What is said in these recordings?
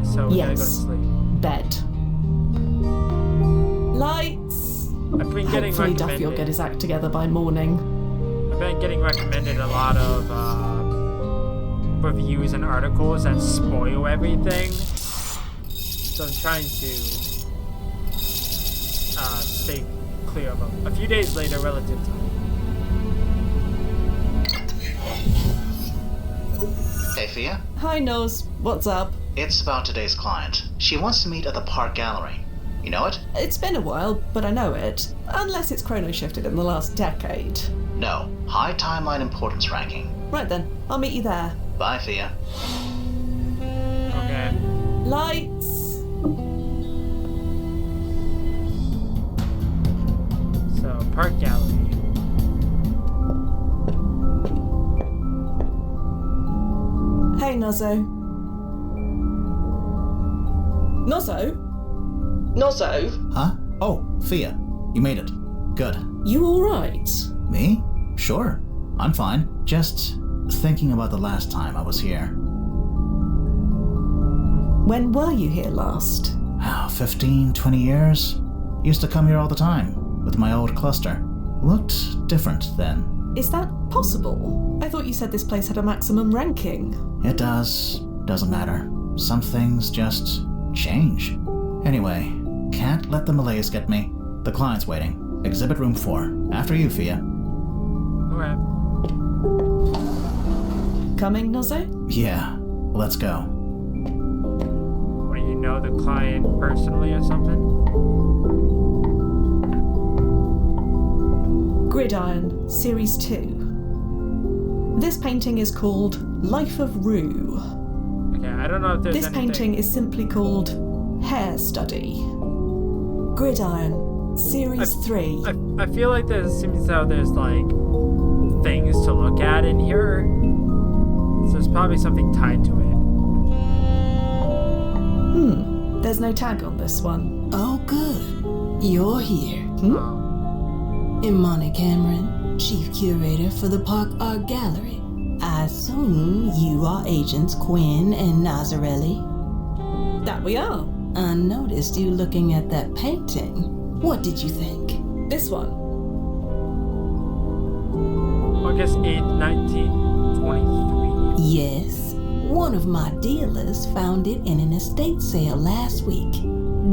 So we gotta go to Yes. sleep. Bed. Lights! I've been getting Hopefully Duffy will recommended. get his act together by morning. I've been getting recommended a lot of reviews and articles that spoil everything. So I'm trying to stay clear of them. A few days later, relative time. Hey, Fia. Hi, Nose. What's up? It's about today's client. She wants to meet at the Park Gallery. You know it? It's been a while, but I know it. Unless it's chrono shifted in the last decade. No. High timeline importance ranking. Right then, I'll meet you there. Bye, Fia. Okay. Lights! So, Park Gallery. Hey, Nozzo. Nozzo? Nozzo? Huh? Oh, Fia. You made it. Good. You alright? Me? Sure. I'm fine. Just thinking about the last time I was here. When were you here last? 15, 20 years? Used to come here all the time, with my old cluster. Looked different then. Is that possible? I thought you said this place had a maximum ranking. It does. Doesn't matter. Some things just change. Anyway, can't let the Malays get me. The client's waiting. Exhibit room 4. After you, Fia. Alright. Coming, Nozzo? Yeah, let's go. What, do you know the client personally or something? Gridiron, Series 2. This painting is called Life of Rue. Okay, I don't know if there's This anything... painting is simply called Hair Study. Gridiron, Series 3. I feel like there seems though there's like things to look at in here. So there's probably something tied to it. There's no tag on this one. Oh, good. You're here. Oh. Imani Cameron, Chief Curator for the Park Art Gallery. I assume you are Agents Quinn and Nazarelli. That we are. I noticed you looking at that painting. What did you think? This one. August 8th, 1923. Yes. One of my dealers found it in an estate sale last week.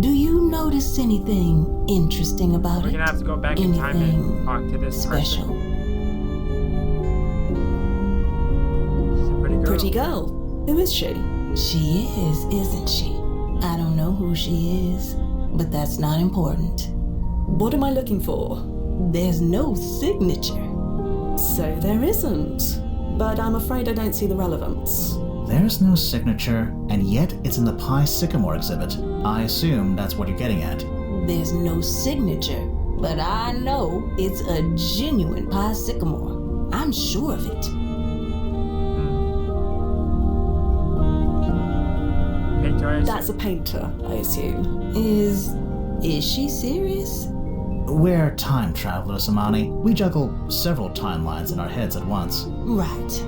Do you notice anything interesting about We're it? gonna have to go back in time and talk to this special? person. She's a pretty girl. Pretty girl. Who is she? She is, isn't she? I don't know who she is, but that's not important. What am I looking for? There's no signature. So there isn't. But I'm afraid I don't see the relevance. There's no signature, and yet it's in the Pi Sycamore exhibit. I assume that's what you're getting at. There's no signature, but I know it's a genuine Pi Sycamore. I'm sure of it. Painter, I That's a painter, I assume. Is she serious? We're time travelers, Imani. We juggle several timelines in our heads at once. Right,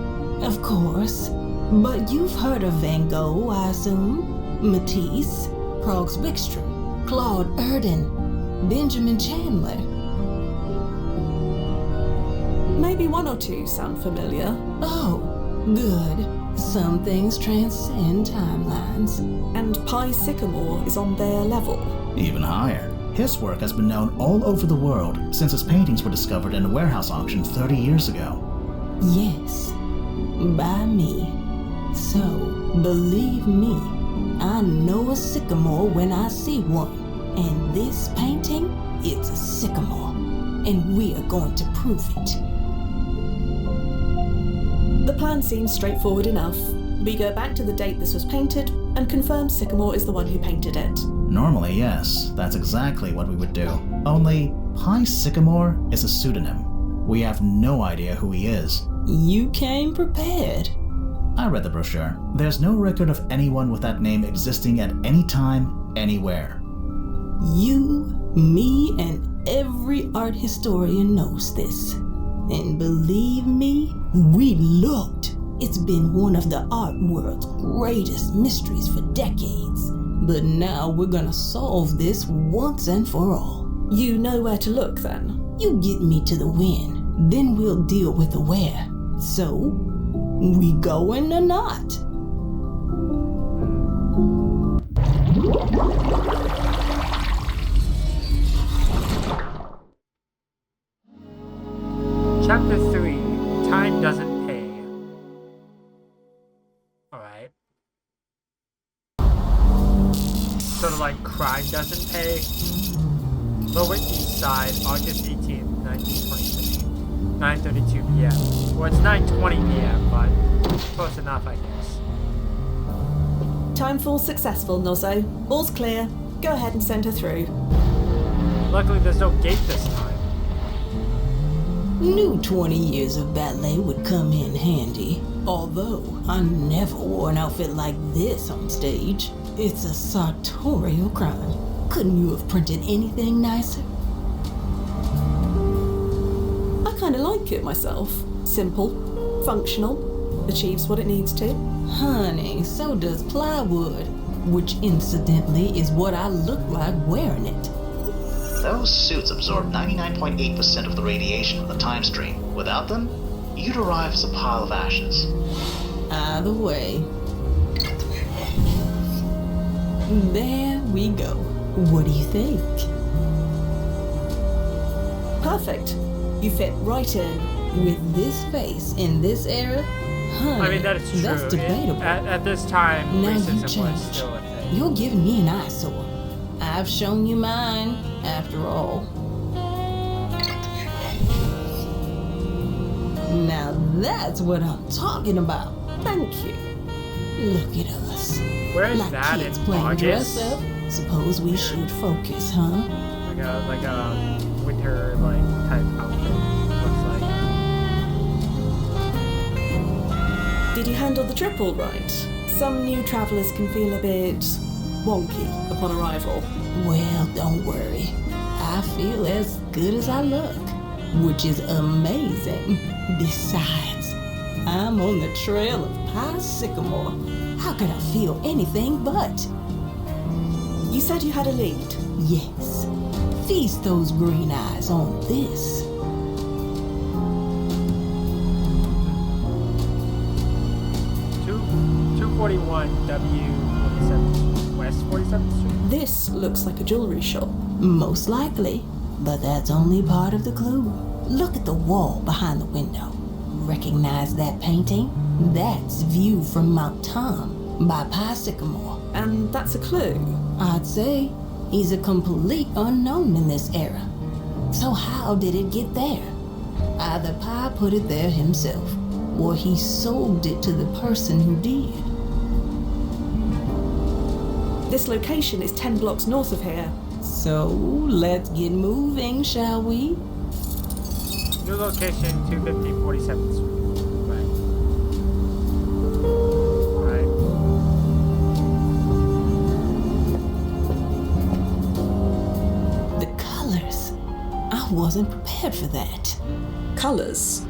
of course. But you've heard of Van Gogh, I assume? Matisse, Progs Wickstrom, Claude Erdin, Benjamin Chandler. Maybe one or two sound familiar. Oh, good. Some things transcend timelines. And Pi Sycamore is on their level. Even higher. His work has been known all over the world since his paintings were discovered in a warehouse auction 30 years ago. Yes, by me. So, believe me, I know a sycamore when I see one. And this painting, it's a sycamore. And we are going to prove it. The plan seems straightforward enough. We go back to the date this was painted and confirm Sycamore is the one who painted it. Normally, yes, that's exactly what we would do. Only, Pi Sycamore is a pseudonym. We have no idea who he is. You came prepared. I read the brochure. There's no record of anyone with that name existing at any time, anywhere. You, me, and every art historian knows this. And believe me, we looked. It's been one of the art world's greatest mysteries for decades. But now we're gonna solve this once and for all. You know where to look then? You get me to the when, then we'll deal with the where. So, we going or not? Chapter 3, Time Doesn't Pay. Alright. Sort of like crime doesn't pay. Lower East Side, August 18th, 1923. 9:32 p.m. Well, it's 9:20 p.m., but close enough, I guess. Timefall successful, Nozzo. All's clear. Go ahead and send her through. Luckily, there's no gate this time. Knew 20 years of ballet would come in handy. Although I never wore an outfit like this on stage. It's a sartorial crime. Couldn't you have printed anything nicer? I kinda like it myself. Simple, functional, achieves what it needs to. Honey, so does plywood. Which incidentally is what I look like wearing it. Those suits absorb 99.8% of the radiation from the time stream. Without them, you'd arrive as a pile of ashes. Either way. There we go. What do you think? Perfect. You fit right in. With this face in this era? Honey, I mean, that is true. That's debatable. At this time, Now you racism was changed. still a thing. You're giving me an eyesore. I've shown you mine, after all. Now that's what I'm talking about. Thank you. Look at us. Where is Like that kids in playing dress August? up. Suppose we should focus, huh? Like a winter type outfit. Looks like. Did you handle the trip all right? Some new travellers can feel a bit wonky upon arrival. Well, don't worry. I feel as good as I look, which is amazing. Besides, I'm on the trail of Pi Sycamore. How could I feel anything but? You said you had a lead. Yes. Feast those green eyes on this. Two 241 W47 West 47th Street. This looks like a jewellery shop. Most likely, but that's only part of the clue. Look at the wall behind the window. Recognize that painting? That's View from Mount Tom by Pi Sycamore. And that's a clue. I'd say he's a complete unknown in this era. So how did it get there? Either Pi put it there himself, or he sold it to the person who did. This location is 10 blocks north of here. So let's get moving, shall we? New location 250 47th Street. Right. The colors. I wasn't prepared for that. Colours.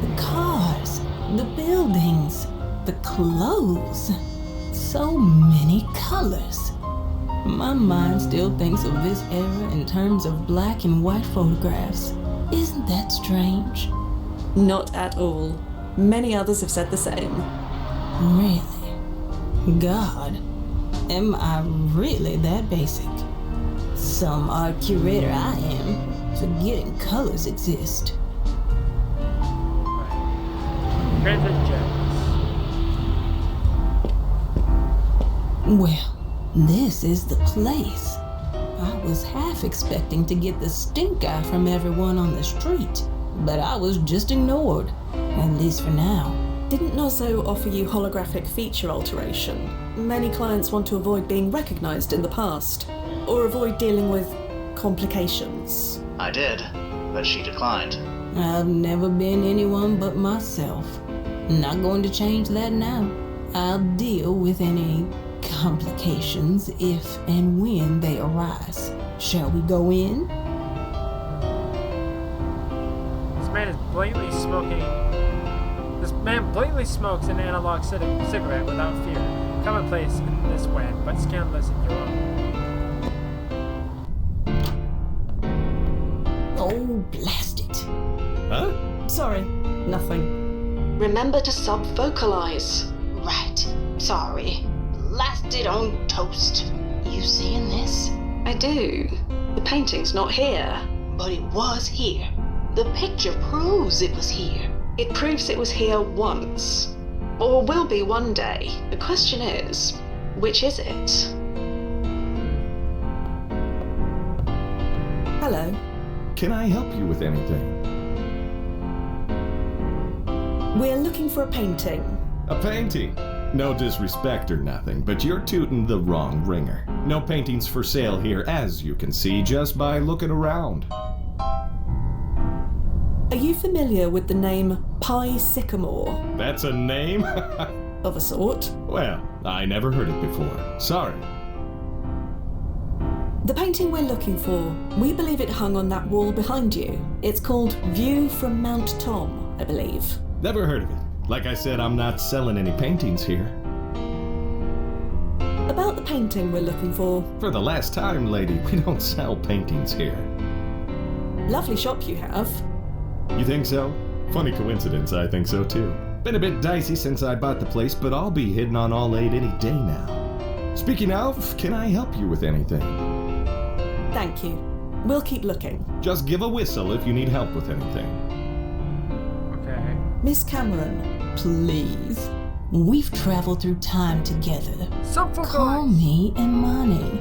The cars, the buildings, the clothes. So many colors. My mind still thinks of this era in terms of black and white photographs. Isn't that strange? Not at all. Many others have said the same. Really? God, am I really that basic? Some art curator I am, forgetting colors exist. Right. Printed gems. Well, this is the place. I was half expecting to get the stink eye from everyone on the street, but I was just ignored, at least for now. Didn't Nozzo offer you holographic feature alteration? Many clients want to avoid being recognised in the past, or avoid dealing with complications. I did, but she declined. I've never been anyone but myself. Not going to change that now. I'll deal with any complications if and when they arise. Shall we go in? This man is blatantly smoking. This Man blatantly smokes an analog cigarette without fear. Commonplace in this land, but scandalous in Europe. Oh, blast it. Huh? Sorry, nothing. Remember to sub-vocalize. Right. Sorry. Blasted on toast. You seeing this? I do. The painting's not here. But it was here. The picture proves it was here. It proves it was here once. Or will be one day. The question is, which is it? Hello. Can I help you with anything? We're looking for a painting. A painting? No disrespect or nothing, but you're tooting the wrong ringer. No paintings for sale here, as you can see just by looking around. Are you familiar with the name Pie Sycamore? That's a name? Of a sort. Well, I never heard it before. Sorry. The painting we're looking for, we believe it hung on that wall behind you. It's called View from Mount Tom, I believe. Never heard of it. Like I said, I'm not selling any paintings here. About the painting we're looking for, For the last time, lady, we don't sell paintings here. lovely shop you have. You think so? Funny coincidence, I think so too. Been a bit dicey since I bought the place, but I'll be hitting on all 8 any day now. Speaking of, can I help you with anything? Thank you. We'll keep looking. Just give a whistle if you need help with anything. Okay. Miss Cameron, Please. We've traveled through time together. Call Sub-vocalize! me Imani.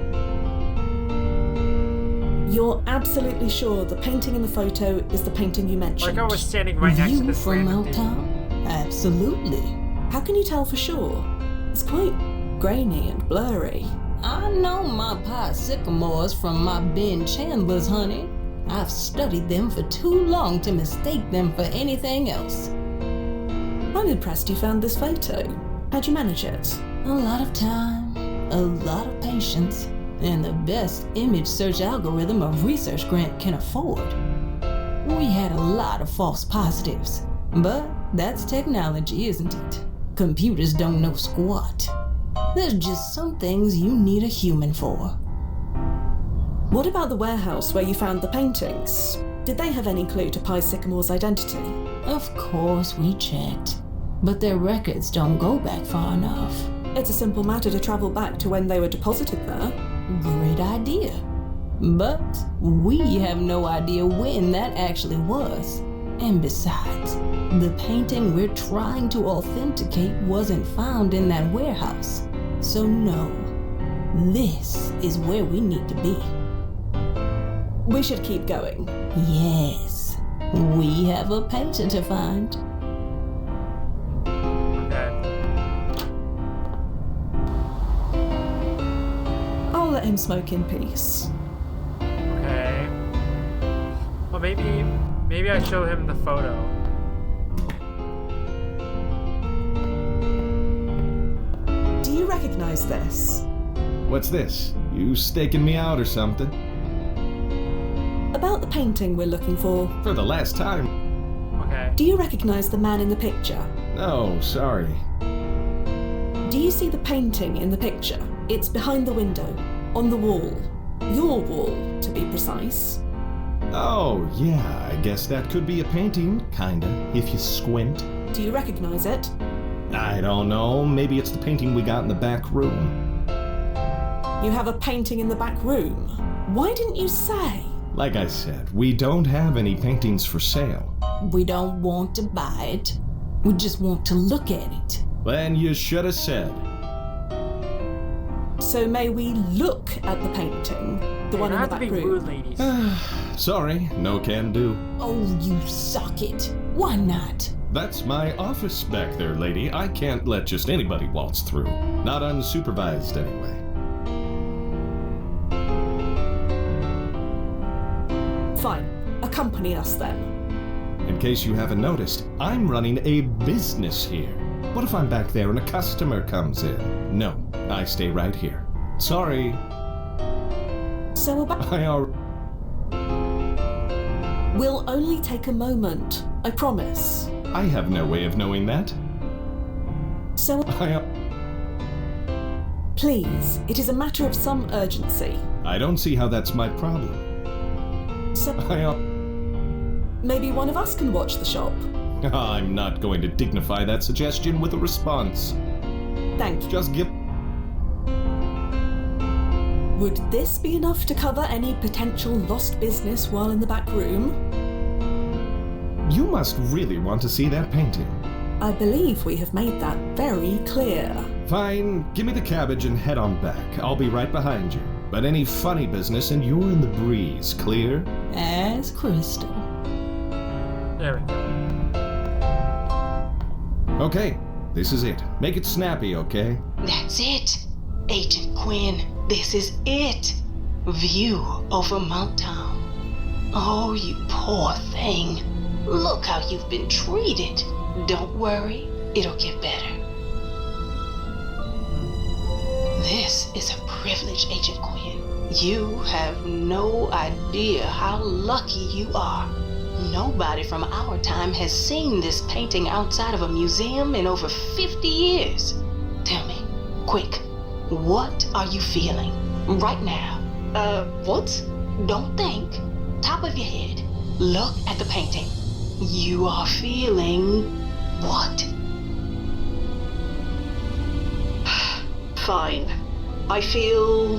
you're absolutely sure the painting in the photo is the painting you mentioned? Like I was standing right next to View this from random Mount dude. Tom? Absolutely. How can you tell for sure? It's quite grainy and blurry. I know my pie sycamores from my Ben Chandlers, honey. I've studied them for too long to mistake them for anything else. I'm impressed you found this photo. How'd you manage it? A lot of time, a lot of patience, and the best image search algorithm a research grant can afford. We had a lot of false positives, but that's technology, isn't it? Computers don't know squat. There's just some things you need a human for. What about the warehouse where you found the paintings? Did they have any clue to Pie Sycamore's identity? Of course we checked, but their records don't go back far enough. It's a simple matter to travel back to when they were deposited there. Great idea. But we have no idea when that actually was. And besides, the painting we're trying to authenticate wasn't found in that warehouse. So no, this is where we need to be. We should keep going. Yes, we have a painter to find. Okay. I'll let him smoke in peace. Okay. Well, maybe I show him the photo. Do you recognize this? What's this? You staking me out or something? About the painting we're looking for, For the last time? Okay. do you recognize the man in the picture? No, sorry. Do you see the painting in the picture? It's behind the window, on the wall. Your wall, to be precise. Oh, yeah, I guess that could be a painting, kinda, if you squint. Do you recognize it? I don't know, maybe it's the painting we got in the back room. You have a painting in the back room. Why didn't you say? Like I said, we don't have any paintings for sale. We don't want to buy it. We just want to look at it. Then you should have said. So may we look at the painting? The one in the Not to back be room? rude, ladies. Sorry, no can do. Oh, you suck it. Why not? That's my office back there, lady. I can't let just anybody waltz through. Not unsupervised, anyway. Fine. Accompany us then. In case you haven't noticed, I'm running a business here. What if I'm back there and a customer comes in? No, I stay right here. Sorry, So about... I We'll only take a moment. I promise. I have no way of knowing that. So, I please, it is a matter of some urgency. don't see how that's my problem. So, maybe one of us can watch the shop. I'm not going to dignify that suggestion with a response. Thank you. Just give... Would this be enough to cover any potential lost business while in the back room? You must really want to see that painting. I believe we have made that very clear. Fine, give me the cabbage and head on back. I'll be right behind you. But any funny business and you're in the breeze, clear? As crystal. There we go. Okay, this is it. Make it snappy, okay? That's it. Agent Quinn, this is it. View over Mount Town. Oh, you poor thing. Look how you've been treated. Don't worry, it'll get better. This is a privilege, Agent Quinn. You have no idea how lucky you are. Nobody from our time has seen this painting outside of a museum in over 50 years. Tell me, quick, what are you feeling right now? What? Don't think. Top of your head. Look at the painting. You are feeling what? Fine. I feel...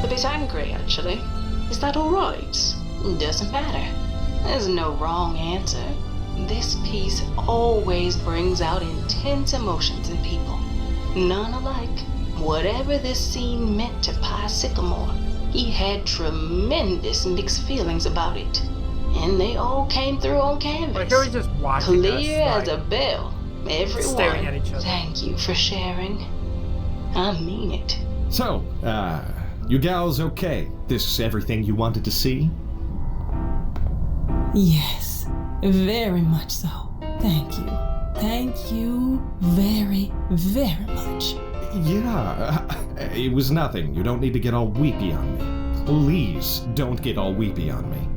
a bit angry, actually. Is that alright? Doesn't matter. There's no wrong answer. This piece always brings out intense emotions in people. None alike. Whatever this scene meant to Pi Sycamore, he had tremendous mixed feelings about it. And they all came through on canvas. Like, here we just watching Clear us, as a bell. Everyone. staring at each other. Thank you for sharing. I mean it. So, you gals okay? This everything you wanted to see? Yes, very much so. Thank you. Thank you very, very much. Yeah, it was nothing. You don't need to get all weepy on me. Please don't get all weepy on me.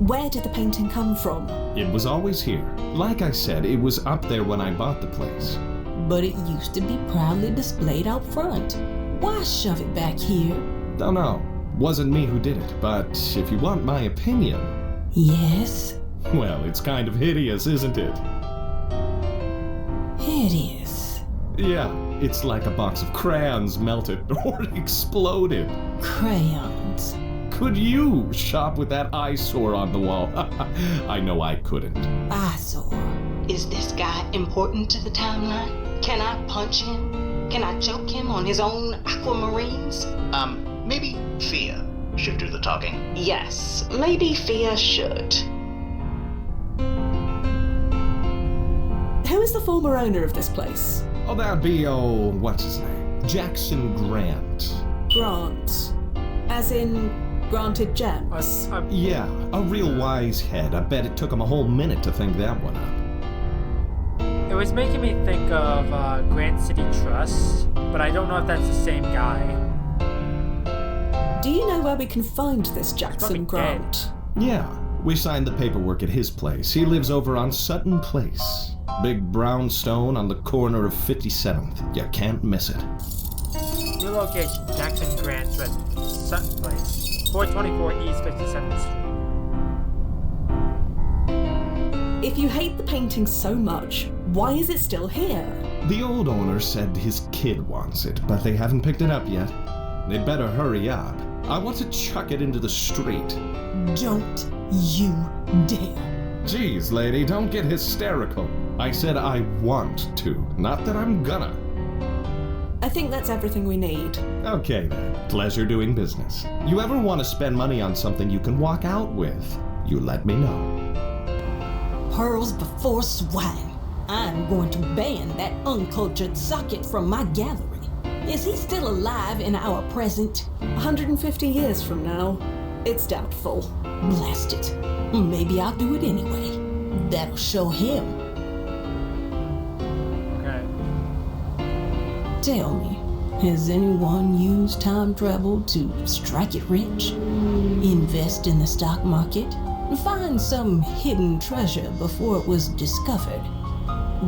Where did the painting come from? It was always here. Like I said, it was up there when I bought the place. But it used to be proudly displayed out front. Why shove it back here? Don't know. Wasn't me who did it, but if you want my opinion... Yes? Well, it's kind of hideous, isn't it? Hideous. Yeah, it's like a box of crayons melted or exploded. Crayons. Could you shop with that eyesore on the wall? I know I couldn't. Eyesore. Is this guy important to the timeline? Can I punch him? Can I choke him on his own aquamarines? Maybe Fia should do the talking. Yes, maybe Fia should. Who is the former owner of this place? Oh, that'd be, what's his name? Jackson Grant. Grant. As in, granted gems. Yeah, a real wise head. I bet it took him a whole minute to think that one up. It was making me think of Grant City Trust, but I don't know if that's the same guy. Do you know where we can find this probably Jackson Grant? Yeah, we signed the paperwork at his place. He lives over on Sutton Place. Big brown stone on the corner of 57th. You can't miss it. New location, Jackson Grant's residence, Sutton Place, 424 East 57th Street. If you hate the painting so much, why is it still here? The old owner said his kid wants it, but they haven't picked it up yet. They'd better hurry up. I want to chuck it into the street. Don't you dare. Jeez, lady, don't get hysterical. I said I want to, not that I'm gonna. I think that's everything we need. Okay then, pleasure doing business. You ever want to spend money on something you can walk out with, you let me know. Pearls before swine. I'm going to ban that uncultured socket from my gallery. Is he still alive in our present? 150 years from now, it's doubtful. Blast it. Maybe I'll do it anyway. That'll show him. Okay. Tell me, has anyone used time travel to strike it rich? Invest in the stock market? Find some hidden treasure before it was discovered?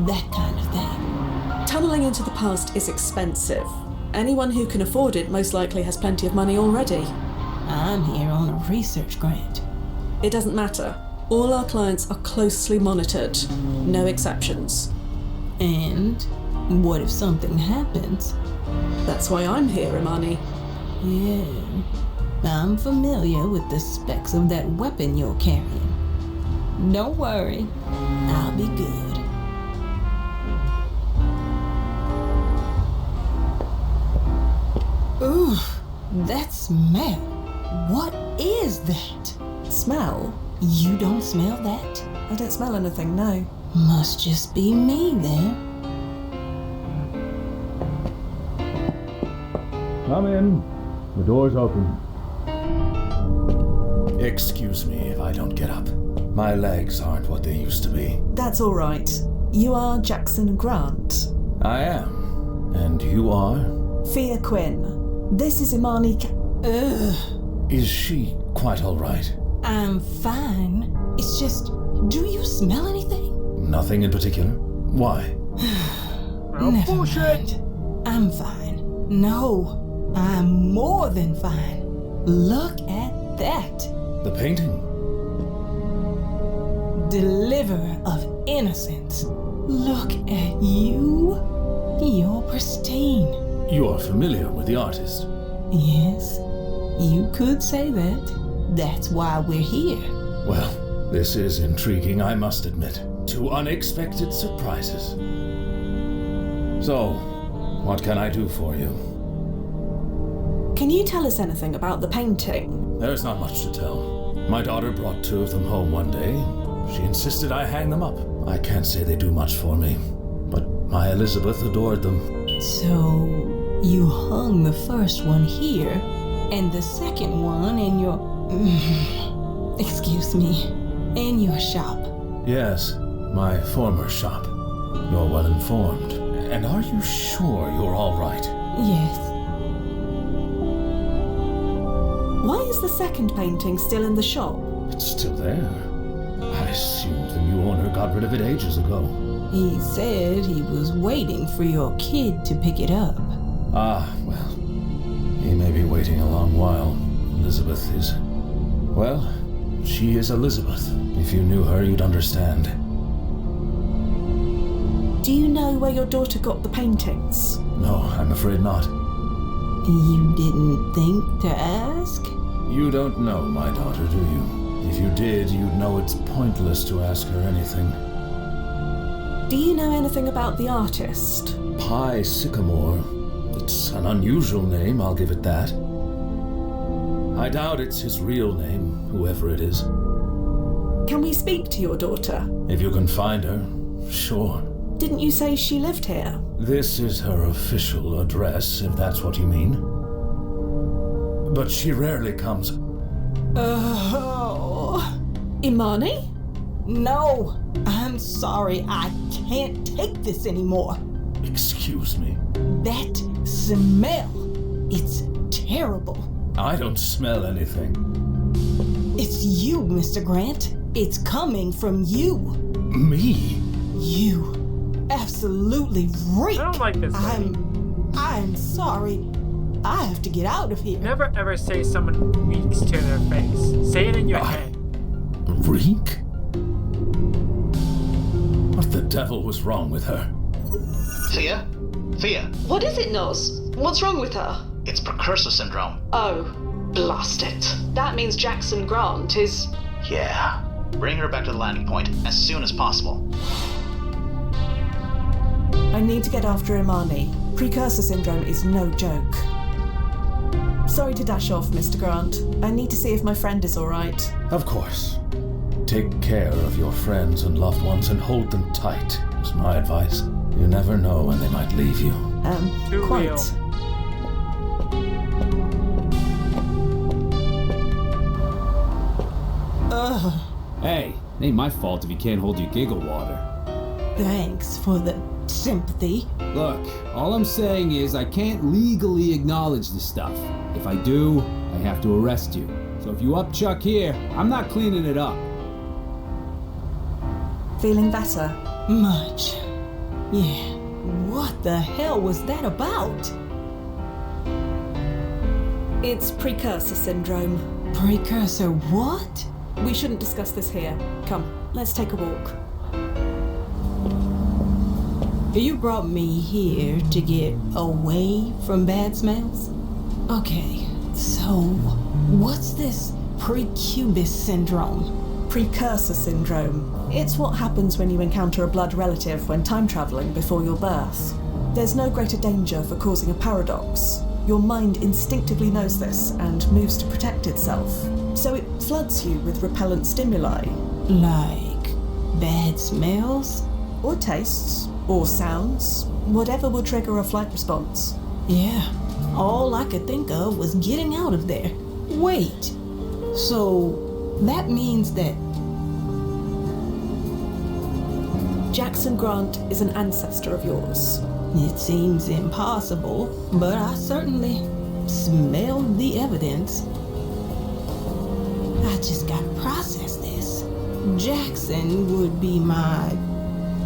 That kind of thing. Tunneling into the past is expensive. Anyone who can afford it most likely has plenty of money already. I'm here on a research grant. It doesn't matter. All our clients are closely monitored. No exceptions. And what if something happens? That's why I'm here, Imani. Yeah, I'm familiar with the specs of that weapon you're carrying. Don't worry, I'll be good. Ooh, that smell. What is that? Smell? You don't smell that? I don't smell anything, no. Must just be me then. Come in. The door's open. Excuse me if I don't get up. My legs aren't what they used to be. That's all right. You are Jackson Grant. I am. And you are? Fia Quinn. This is Imani Is she quite all right? I'm fine. It's just, do you smell anything? Nothing in particular? Why? Never mind. I'm fine. No, I'm more than fine. Look at that. The painting? Deliverer of innocence. Look at you. You're pristine. You're familiar with the artist. Yes, you could say that. That's why we're here. Well, this is intriguing, I must admit. Two unexpected surprises. So, what can I do for you? Can you tell us anything about the painting? There's not much to tell. My daughter brought two of them home one day. She insisted I hang them up. I can't say they do much for me, but my Elizabeth adored them. So, you hung the first one here, and the second one in your... excuse me, in your shop. Yes, my former shop. You're well informed. And are you sure you're all right? Yes. Why is the second painting still in the shop? It's still there. I assumed the new owner got rid of it ages ago. He said he was waiting for your kid to pick it up. Ah, well, he may be waiting a long while. Elizabeth is... Well, she is Elizabeth. If you knew her, you'd understand. Do you know where your daughter got the paintings? No, I'm afraid not. You didn't think to ask? You don't know my daughter, do you? If you did, you'd know it's pointless to ask her anything. Do you know anything about the artist? Pye Sycamore. It's an unusual name, I'll give it that. I doubt it's his real name, whoever it is. Can we speak to your daughter? If you can find her, sure. Didn't you say she lived here? This is her official address, if that's what you mean. But she rarely comes. Oh. Imani? No, I'm sorry. I can't take this anymore. Excuse me. That smell. It's terrible. I don't smell anything. It's you, Mr. Grant. It's coming from you. Me? You absolutely reek. I don't like this lady. I'm sorry. I have to get out of here. Never ever say someone reeks to their face. Say it in your head. Reek? What the devil was wrong with her? Fia? Fia, What is it, Nos? What's wrong with her? it's precursor syndrome. Oh, blast it. That means Jackson Grant is... Yeah. Bring her back to the landing point as soon as possible. I need to get after Imani. Precursor syndrome is no joke. Sorry to dash off, Mr. Grant. I need to see if my friend is all right. Of course. Take care of your friends and loved ones and hold them tight, is my advice. You never know when they might leave you. Too Quite. real. Hey, it ain't my fault if you can't hold your giggle water. Thanks for the sympathy. Look, all I'm saying is I can't legally acknowledge this stuff. If I do, I have to arrest you. So if you upchuck here, I'm not cleaning it up. Feeling better? Much. Yeah. What the hell was that about? It's precursor syndrome. Precursor what? We shouldn't discuss this here. Come, let's take a walk. You brought me here to get away from bad smells? Okay, so what's this precubus syndrome? Precursor syndrome. It's what happens when you encounter a blood relative when time traveling before your birth. There's no greater danger for causing a paradox. Your mind instinctively knows this and moves to protect itself. So it floods you with repellent stimuli. Like bad smells? Or tastes, or sounds, whatever will trigger a flight response. Yeah, all I could think of was getting out of there. Wait, so that means that Jackson Grant is an ancestor of yours. it seems impossible, but I certainly smelled the evidence. I just gotta process this. Jackson would be my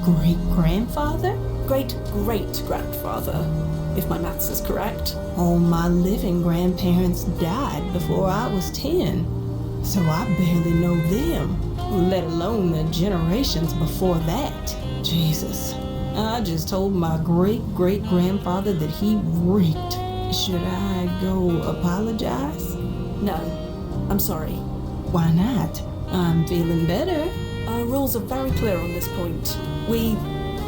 great-grandfather? Great-great-grandfather, if my maths is correct. All my living grandparents died before I was 10, so I barely know them, let alone the generations before that. Jesus, I just told my great-great-grandfather that he reeked. Should I go apologize? No, I'm sorry. Why not? I'm feeling better. Our rules are very clear on this point. We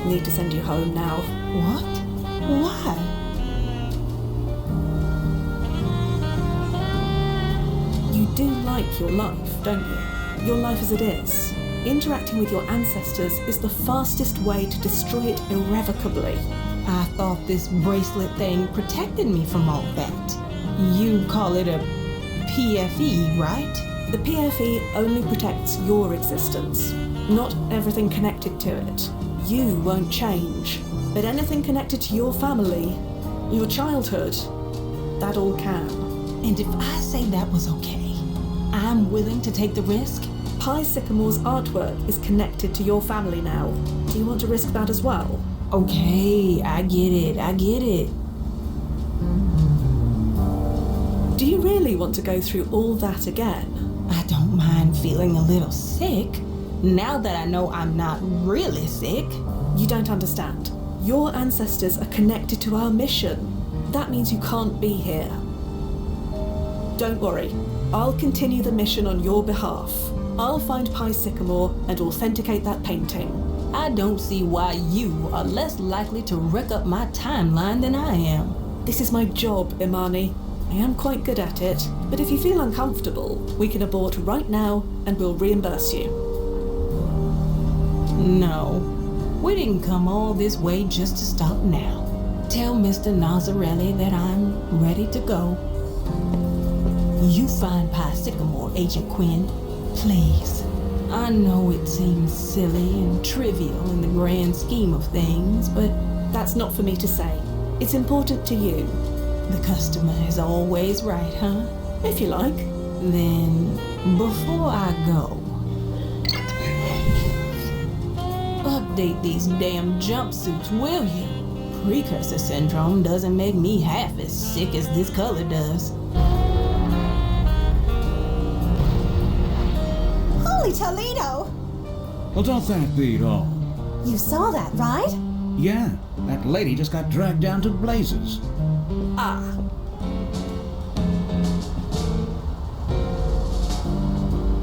need to send you home now. What? Why? You do like your life, don't you? Your life as it is. Interacting with your ancestors is the fastest way to destroy it irrevocably. I thought this bracelet thing protected me from all that. You call it a PFE, right? The PFE only protects your existence, not everything connected to it. You won't change, but anything connected to your family, your childhood, that all can. And if I say that was okay, I'm willing to take the risk? Pi Sycamore's artwork is connected to your family now. Do you want to risk that as well? Okay, I get it. Do you really want to go through all that again? I don't mind feeling a little sick, now that I know I'm not really sick. You don't understand. Your ancestors are connected to our mission. That means you can't be here. Don't worry. I'll continue the mission on your behalf. I'll find Pi Sycamore and authenticate that painting. I don't see why you are less likely to wreck up my timeline than I am. This is my job, Imani. I am quite good at it, but if you feel uncomfortable, we can abort right now and we'll reimburse you. No, we didn't come all this way just to stop now. Tell Mr. Nazarelli that I'm ready to go. You find Pi Sycamore, Agent Quinn, please. I know it seems silly and trivial in the grand scheme of things, but that's not for me to say. It's important to you. The customer is always right, huh? If you like. Then, before I go, update these damn jumpsuits, will you? Precursor syndrome doesn't make me half as sick as this color does. Holy Toledo! Well, don't that beat all? You saw that, right? Yeah, that lady just got dragged down to blazes. Ah.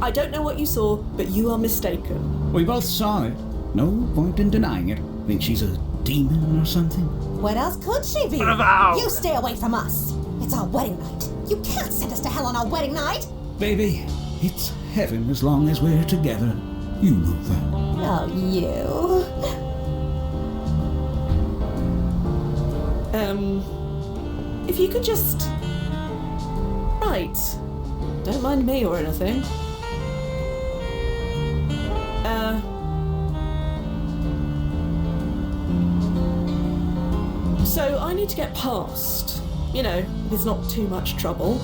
I don't know what you saw, but you are mistaken. We both saw it. No point in denying it. Think she's a demon or something? What else could she be? You stay away from us. It's our wedding night. You can't send us to hell on our wedding night. Baby, it's heaven as long as we're together. You know that. Oh, you. If you could just... Right. Don't mind me or anything. So I need to get past. You know, if it's not too much trouble.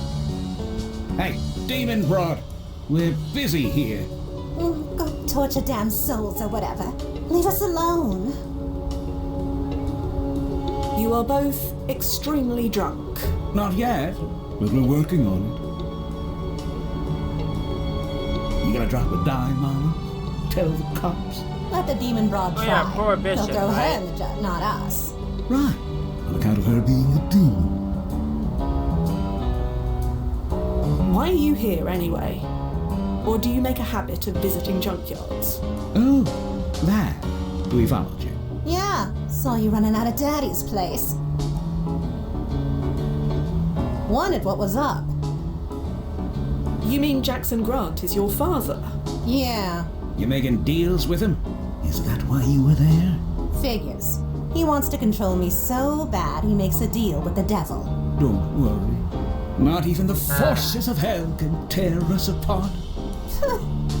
Hey, Demon Broad, we're busy here. Go torture damn souls or whatever. Leave us alone. You are both extremely drunk. Not yet, but we're working on it. You gonna drop a dime, Mama? Tell the cops? Let the Demon Broad try. Yeah, prohibition, They'll throw right? her in the jug, not us. Right, on account of her being a demon. Why are you here anyway? Or do you make a habit of visiting junkyards? Oh, that. We followed you. Yeah, saw you running out of Daddy's place. Wondered what was up. You mean Jackson Grant is your father? Yeah, You making deals with him? Is that why you were there? figures. He wants to control me so bad he makes a deal with the devil. Don't worry. Not even the forces of hell can tear us apart.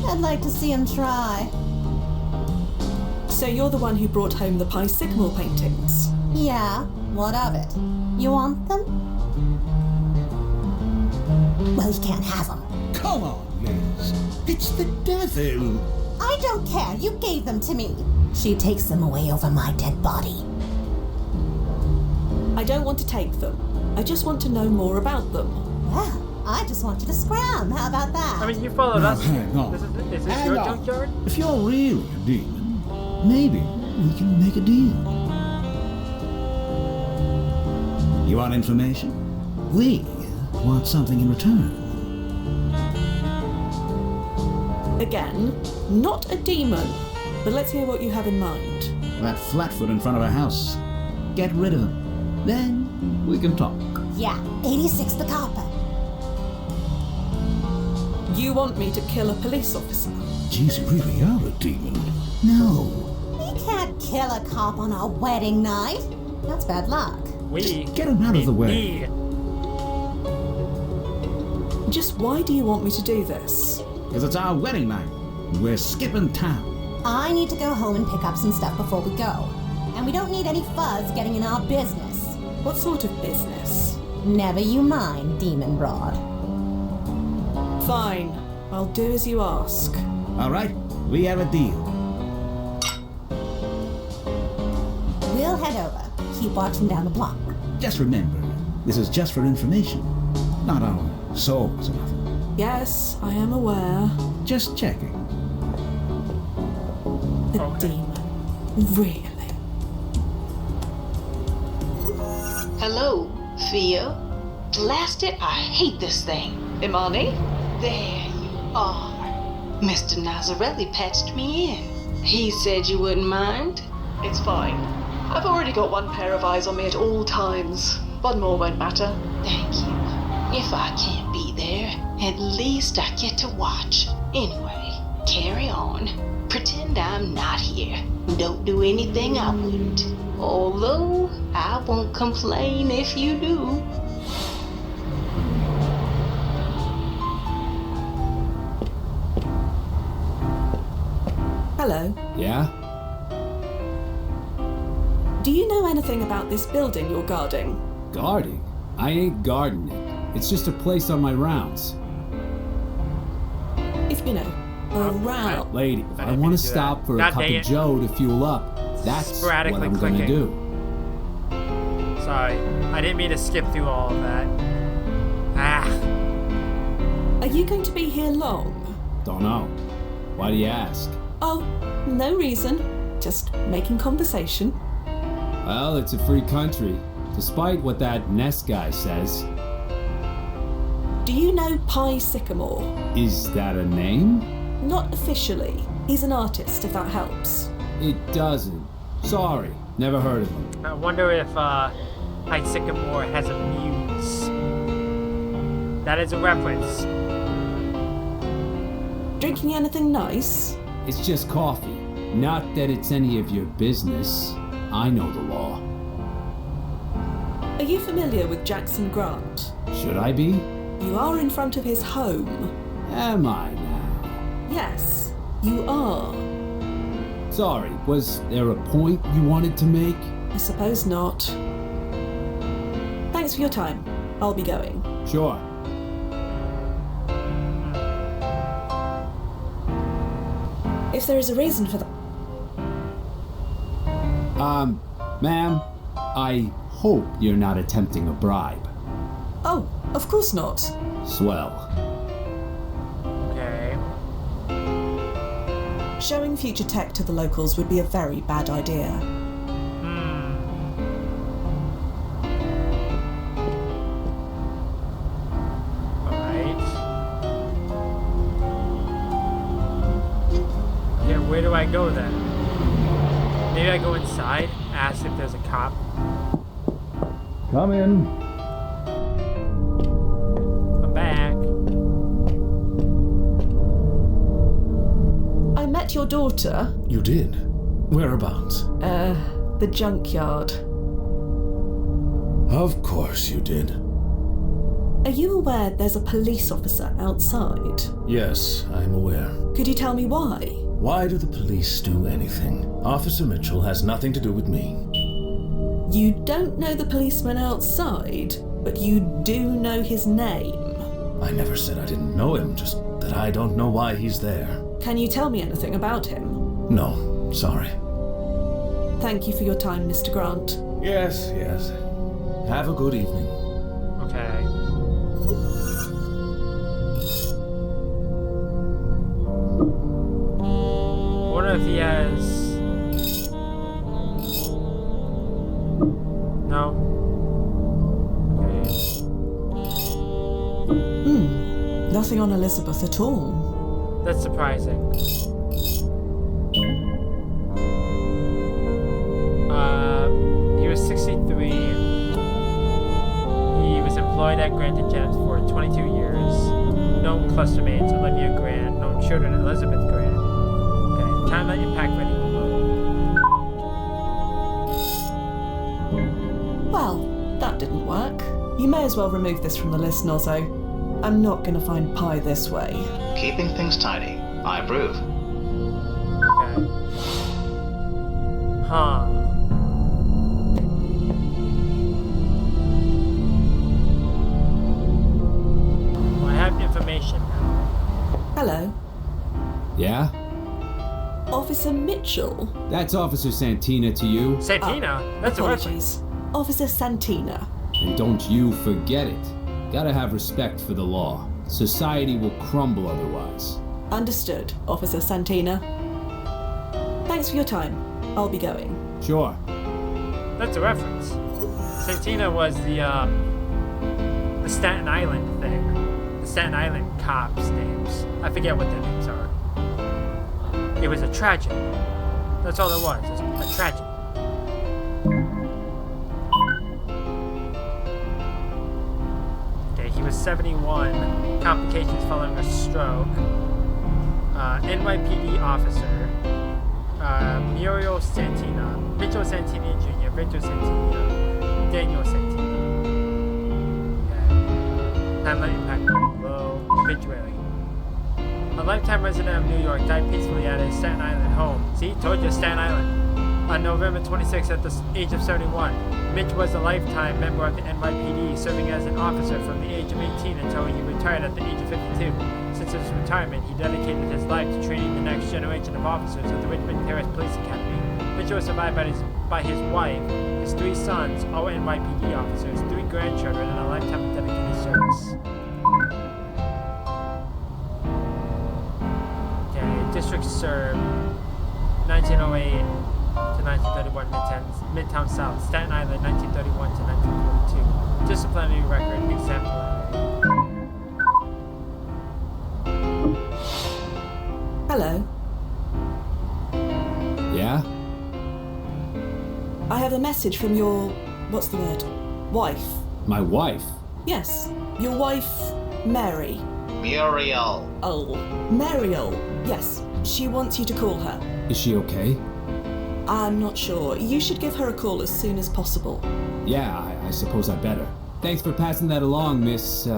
I'd like to see him try. So you're the one who brought home the Pi Sycamore paintings? Yeah, what of it? You want them? Well, you can't have them. Come on, Liz. It's the devil. I don't care. You gave them to me. She takes them away over my dead body. I don't want to take them. I just want to know more about them. Well, I just want you to scram. How about that? I mean, you followed Now, us. hang on. Is this Hang your on. junkyard? If you're really a demon, maybe we can make a deal. You want information? We want something in return. Again, not a demon. But let's hear what you have in mind. That flatfoot in front of our house. Get rid of him. Then we can talk. Yeah, 86 the copper. You want me to kill a police officer? Geez, you really are a demon. No. We can't kill a cop on our wedding night. That's bad luck. We. Get him out of the way. Me. Just why do you want me to do this? Because it's our wedding night. And we're skipping town. I need to go home and pick up some stuff before we go. And we don't need any fuzz getting in our business. What sort of business? Never you mind, Demon Broad. Fine. I'll do as you ask. All right, we have a deal. We'll head over. Keep watching down the block. Just remember, this is just for information. Not our souls or nothing. Yes, I am aware. Just checking. A demon. Really? Hello, Thea. Blast it, I hate this thing. Imani? There you are. Mr. Nazarelli patched me in. He said you wouldn't mind. It's fine. I've already got one pair of eyes on me at all times. One more won't matter. Thank you. If I can't be there, at least I get to watch. Anyway, carry on. Pretend I'm not here. Don't do anything I wouldn't. Although, I won't complain if you do. Hello. Yeah? Do you know anything about this building you're guarding? Guarding? I ain't guarding it. It's just a place on my rounds. If you know, around. Lady, if I I didn't want mean to to do stop that. for a God cup dang of it. Joe to fuel up, that's what Sporadically I'm gonna clicking. do. Sorry, I didn't mean to skip through all of that. Ah, Are you going to be here long? Don't know. Why do you ask? Oh, no reason. Just making conversation. Well, it's a free country, despite what that Ness guy says. Do you know Pi Sycamore? Is that a name? Not officially. He's an artist, if that helps. It doesn't. Sorry, never heard of him. I wonder if Pi Sycamore has a muse. That is a reference. Drinking anything nice? It's just coffee. Not that it's any of your business. I know the law. Are you familiar with Jackson Grant? Should I be? You are in front of his home. Am I now? Yes, you are. Sorry, was there a point you wanted to make? I suppose not. Thanks for your time. I'll be going. Sure. If there is a reason for that. Ma'am, I hope you're not attempting a bribe. Oh, of course not. Swell. Okay. Showing future tech to the locals would be a very bad idea. Alright. Yeah, where do I go then? Maybe I go inside, ask if there's a cop. Come in. I'm back. I met your daughter. You did? Whereabouts? The junkyard. Of course you did. Are you aware there's a police officer outside? Yes, I'm aware. Could you tell me why? Why do the police do anything? Officer Mitchell has nothing to do with me. You don't know the policeman outside, but you do know his name. I never said I didn't know him, just that I don't know why he's there. Can you tell me anything about him? No, sorry. Thank you for your time, Mr. Grant. Yes. Have a good evening. Okay. Wonder if he has... No. Okay. Nothing on Elizabeth at all. That's surprising. He was 63. He was employed at Granted Gems for 22 years. Known cluster mates Olivia Grant. Known children Elizabeth Grant. Okay. Timeline impact ready. Well, that didn't work. You may as well remove this from the list, Nozzo. I'm not going to find pie this way. Keeping things tidy. I approve. Okay. Huh. Well, I have information now. Hello. Yeah? Officer Mitchell. That's Officer Santina to you. Santina? That's a reference. Apologies. Officer Santina. And don't you forget it. Gotta have respect for the law. Society will crumble otherwise. Understood, Officer Santina. Thanks for your time. I'll be going. Sure. That's a reference. Santina was the Staten Island thing. The Staten Island cops' names. I forget what their names are. It was a tragedy. That's all it was. It was a tragedy. Okay, he was 71. Complications following a stroke. NYPD officer. Muriel Santina. Mitchell Santina Jr. Victor Santina. Daniel Santina. Okay. Timeline impact rating low. Obituary. A lifetime resident of New York died peacefully at his Staten Island home. See, told you, Staten Island. On November 26th at the age of 71. Mitch was a lifetime member of the NYPD, serving as an officer from the age of 18 until he retired at the age of 52. Since his retirement, he dedicated his life to training the next generation of officers at the Richmond Terrace Police Academy. Mitchell was survived by his wife, his 3 sons, all NYPD officers, 3 grandchildren, and a lifetime of dedicated service. District served 1908 to 1931 Midtown South, Staten Island 1931 to 1942. Disciplinary record exemplary. Hello. Yeah? I have a message from your... what's the word? Wife. My wife? Yes. Your wife, Mary. Muriel. Oh. Mariel. Yes. She wants you to call her. Is she okay? I'm not sure. You should give her a call as soon as possible. Yeah, I suppose I better. Thanks for passing that along, Miss,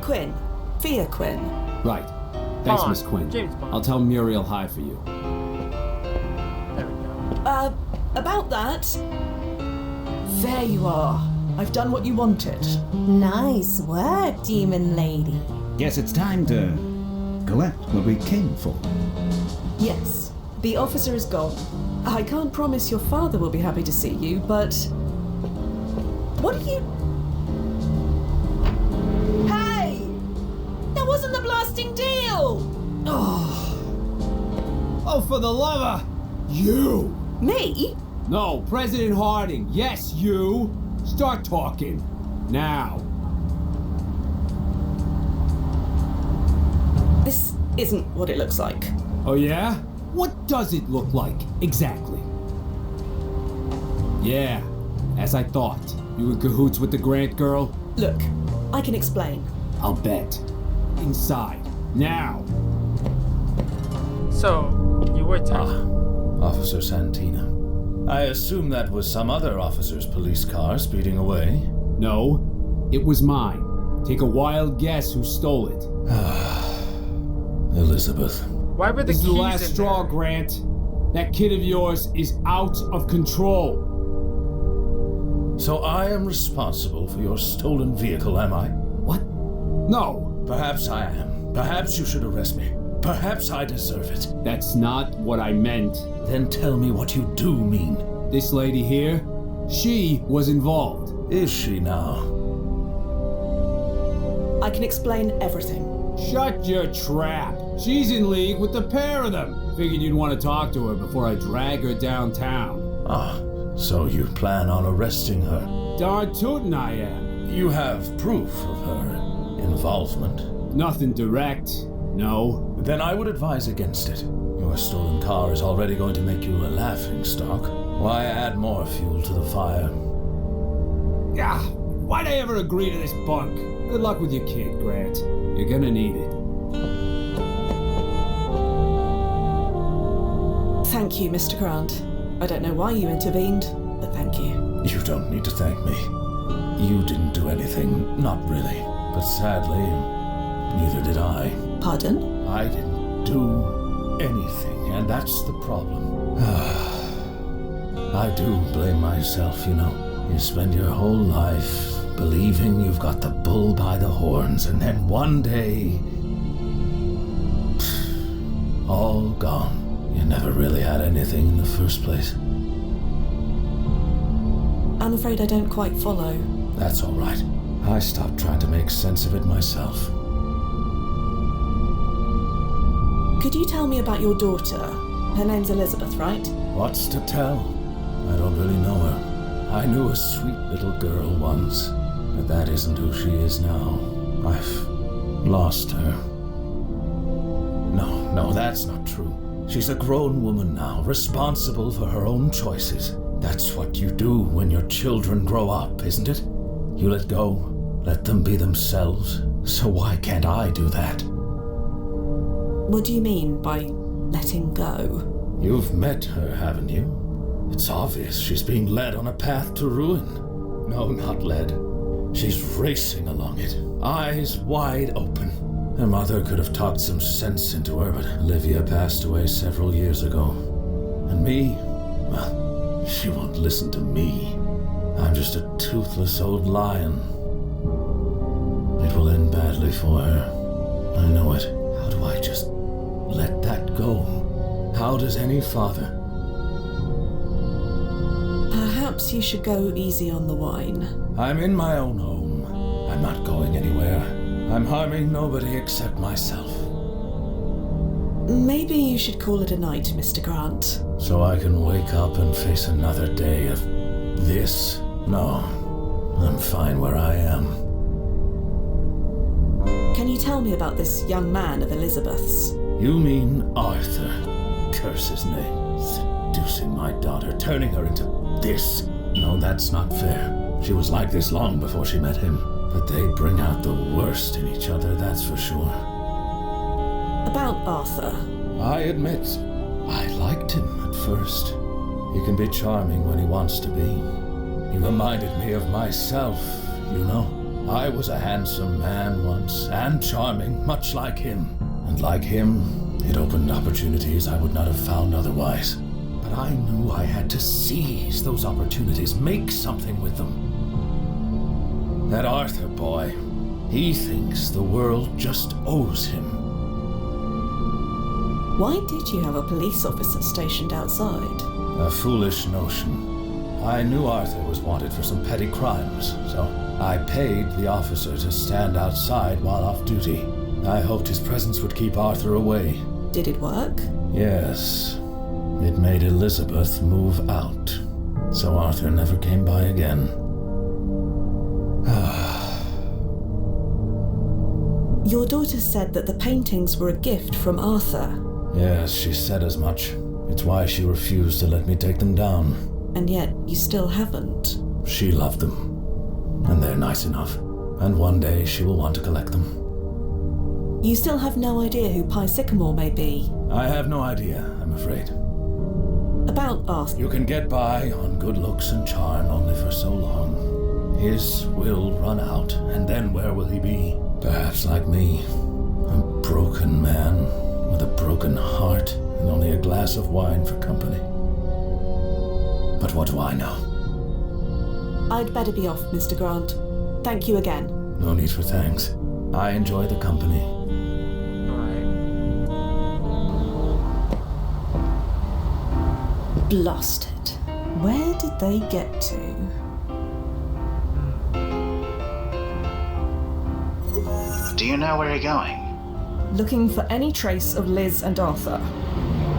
Quinn. Thea Quinn. Right. Thanks, Bond. Miss Quinn. James Bond. I'll tell Muriel hi for you. There we go. About that... There you are. I've done what you wanted. Nice work, demon lady. Guess it's time to collect what we came for. Yes, the officer is gone. I can't promise your father will be happy to see you, but... What are you... Hey! That wasn't the blasting deal! Oh, for the love of... You! Me? No, President Harding. Yes, you. Start talking. Now. This isn't what it looks like. Oh yeah? What does it look like, exactly? Yeah, as I thought. You in cahoots with the Grant girl? Look, I can explain. I'll bet. Inside. Now. So, you were Officer Santina. I assume that was some other officer's police car speeding away. No, it was mine. Take a wild guess who stole it. Elizabeth. Why were the This is keys the last in straw, there? Grant. That kid of yours is out of control. So I am responsible for your stolen vehicle, am I? What? No. Perhaps I am. Perhaps you should arrest me. Perhaps I deserve it. That's not what I meant. Then tell me what you do mean. This lady here, she was involved. Is she now? I can explain everything. Shut your trap. She's in league with the pair of them. Figured you'd want to talk to her before I drag her downtown. So you plan on arresting her? Darn tootin' I am. You have proof of her involvement? Nothing direct, no. Then I would advise against it. Your stolen car is already going to make you a laughingstock. Why add more fuel to the fire? Yeah, why'd I ever agree to this bunk? Good luck with your kid, Grant. You're gonna need it. Thank you, Mr. Grant. I don't know why you intervened, but thank you. You don't need to thank me. You didn't do anything, not really. But sadly, neither did I. Pardon? I didn't do anything, and that's the problem. I do blame myself, you know. You spend your whole life believing you've got the bull by the horns, and then one day... all gone. You never really had anything in the first place. I'm afraid I don't quite follow. That's all right. I stopped trying to make sense of it myself. Could you tell me about your daughter? Her name's Elizabeth, right? What's to tell? I don't really know her. I knew a sweet little girl once, but that isn't who she is now. I've lost her. No, that's not true. She's a grown woman now, responsible for her own choices. That's what you do when your children grow up, isn't it? You let go, let them be themselves. So why can't I do that? What do you mean by letting go? You've met her, haven't you? It's obvious she's being led on a path to ruin. No, not led. She's racing along it, eyes wide open. Her mother could have talked some sense into her, but Olivia passed away several years ago. And me? Well, she won't listen to me. I'm just a toothless old lion. It will end badly for her. I know it. How do I just let that go? How does any father? Perhaps you should go easy on the wine. I'm in my own home. I'm not going anywhere. I'm harming nobody except myself. Maybe you should call it a night, Mr. Grant. So I can wake up and face another day of this? No, I'm fine where I am. Can you tell me about this young man of Elizabeth's? You mean Arthur? Curse his name. Seducing my daughter, turning her into this. No, that's not fair. She was like this long before she met him. But they bring out the worst in each other, that's for sure. About Arthur. I admit, I liked him at first. He can be charming when he wants to be. He reminded me of myself, you know. I was a handsome man once, and charming, much like him. And like him, it opened opportunities I would not have found otherwise. But I knew I had to seize those opportunities, make something with them. That Arthur boy, he thinks the world just owes him. Why did you have a police officer stationed outside? A foolish notion. I knew Arthur was wanted for some petty crimes, so I paid the officer to stand outside while off duty. I hoped his presence would keep Arthur away. Did it work? Yes. It made Elizabeth move out, so Arthur never came by again. Your daughter said that the paintings were a gift from Arthur. Yes, she said as much. It's why she refused to let me take them down. And yet, you still haven't. She loved them. And they're nice enough. And one day she will want to collect them. You still have no idea who Pi Sycamore may be? I have no idea, I'm afraid. About Arthur. You can get by on good looks and charm only for so long. His will run out, and then where will he be? Perhaps like me. A broken man with a broken heart and only a glass of wine for company. But what do I know? I'd better be off, Mr. Grant. Thank you again. No need for thanks. I enjoy the company. Blasted. Where did they get to? Do you know where you're going? Looking for any trace of Liz and Arthur.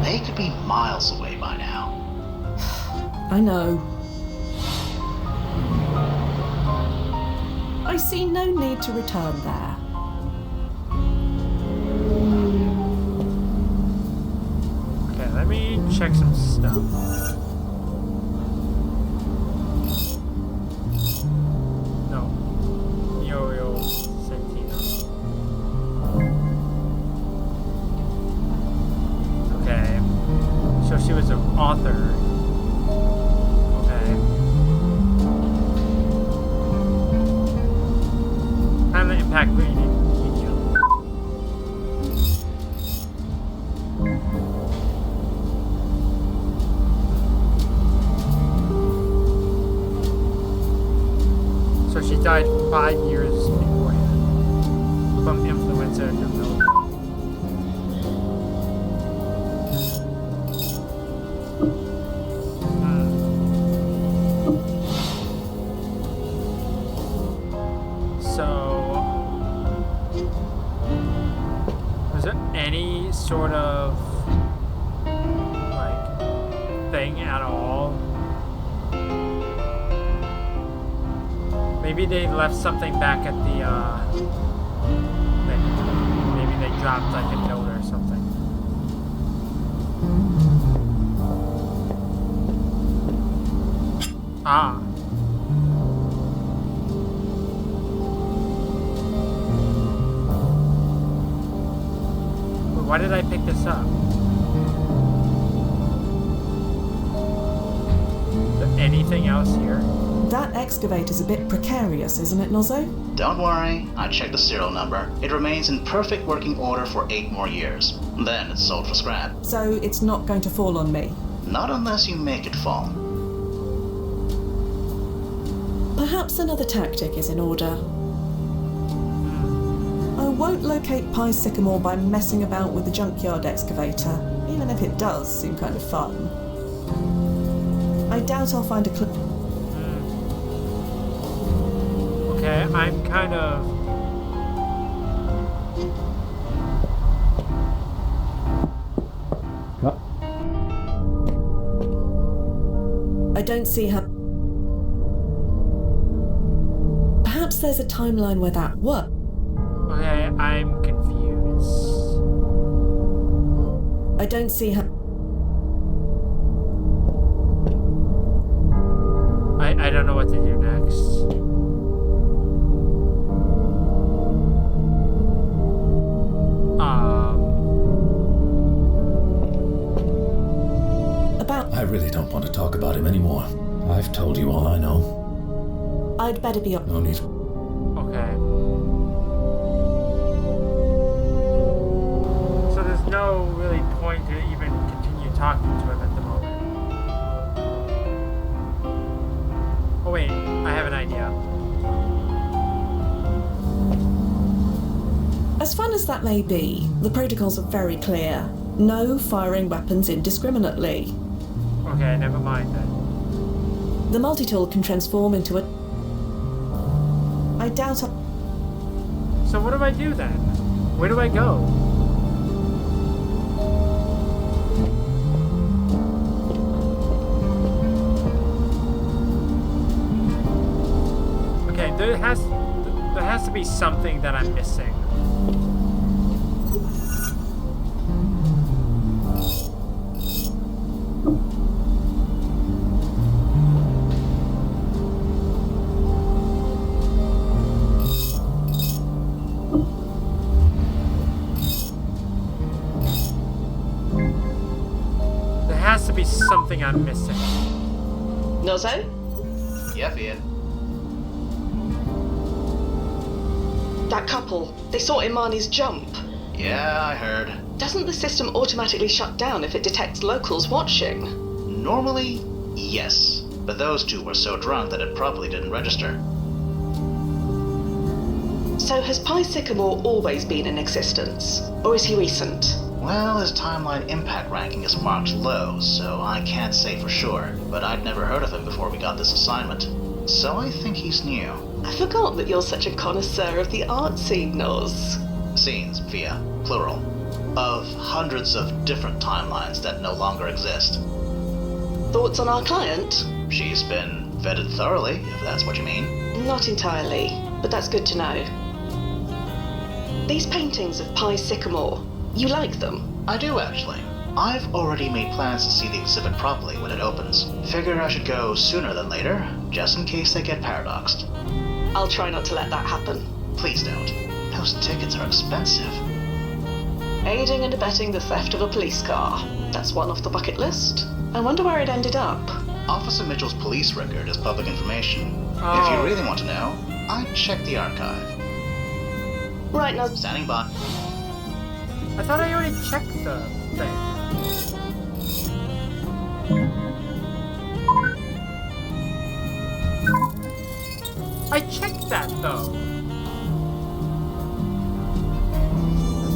They could be miles away by now. I know. I see no need to return there. Okay, let me check some stuff. No. Muriel Centino. Okay. So she was an author. Okay. Time to impact reading. So she died 5 years beforehand from influenza and pneumonia. So, was there any sort of like thing at all? Maybe they left something back at the, maybe they dropped like a note or something. Ah. But why did I pick this up? Is there anything else here? That excavator's a bit precarious, isn't it, Nozzo? Don't worry, I checked the serial number. It remains in perfect working order for 8 more years. Then it's sold for scrap. So it's not going to fall on me? Not unless you make it fall. Perhaps another tactic is in order. I won't locate Pi Sycamore by messing about with the junkyard excavator, even if it does seem kind of fun. I doubt I'll find a clip. Okay, I'm kind of... I don't see how... Perhaps there's a timeline where that worked. Okay, I'm confused. I don't see how... I don't know what to do next. I really don't want to talk about him anymore. I've told you all I know. I'd better be... No need. Okay. So there's no really point to even continue talking to him at the moment. Oh wait, I have an idea. That may be. The protocols are very clear. No firing weapons indiscriminately. Okay, never mind then. The multi-tool can transform into a... I doubt I... So what do I do then? Where do I go? Okay, there has to be something that I'm missing. Something I'm missing. Nozo? Yeah, Ian. That couple, they saw Imani's jump. Yeah, I heard. Doesn't the system automatically shut down if it detects locals watching? Normally, yes. But those two were so drunk that it probably didn't register. So has Pi Sycamore always been in existence? Or is he recent? Well, his timeline impact ranking is marked low, so I can't say for sure, but I'd never heard of him before we got this assignment. So I think he's new. I forgot that you're such a connoisseur of the art scene, Noz. Scenes, via, plural, of hundreds of different timelines that no longer exist. Thoughts on our client? She's been vetted thoroughly, if that's what you mean. Not entirely, but that's good to know. These paintings of Pi Sycamore, you like them? I do, actually. I've already made plans to see the exhibit properly when it opens. Figure I should go sooner than later, just in case they get paradoxed. I'll try not to let that happen. Please don't. Those tickets are expensive. Aiding and abetting the theft of a police car. That's one off the bucket list. I wonder where it ended up. Officer Mitchell's police record is public information. Oh. If you really want to know, I'd check the archive. Right now. Standing by. I thought I already checked the thing. I checked that though.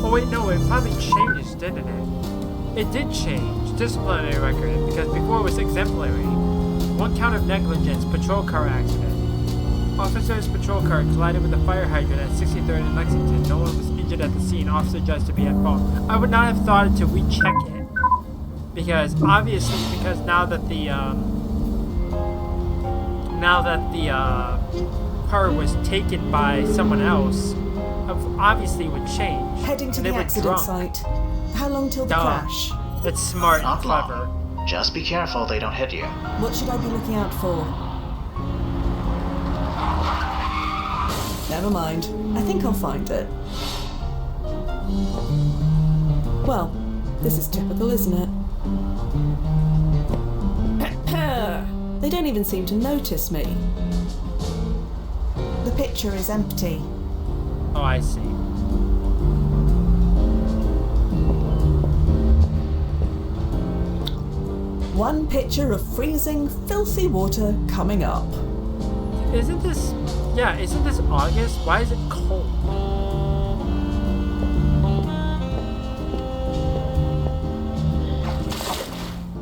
Oh wait, no, it probably changed, didn't it? It did change. Disciplinary record, because before it was exemplary. 1 count of negligence, patrol car accident. Officer's patrol car collided with a fire hydrant at 63rd and Lexington. No one was injured at the scene. Officer judged to be at fault. I would not have thought to recheck it. Because obviously, now that the car was taken by someone else, obviously would change. Heading to the accident site. How long till the crash? That's smart Not and clever. Long. Just be careful they don't hit you. What should I be looking out for? Never mind. I think I'll find it. Well, this is typical, isn't it? They don't even seem to notice me. The picture is empty. Oh, I see. One picture of freezing, filthy water coming up. Isn't this August? Why is it cold?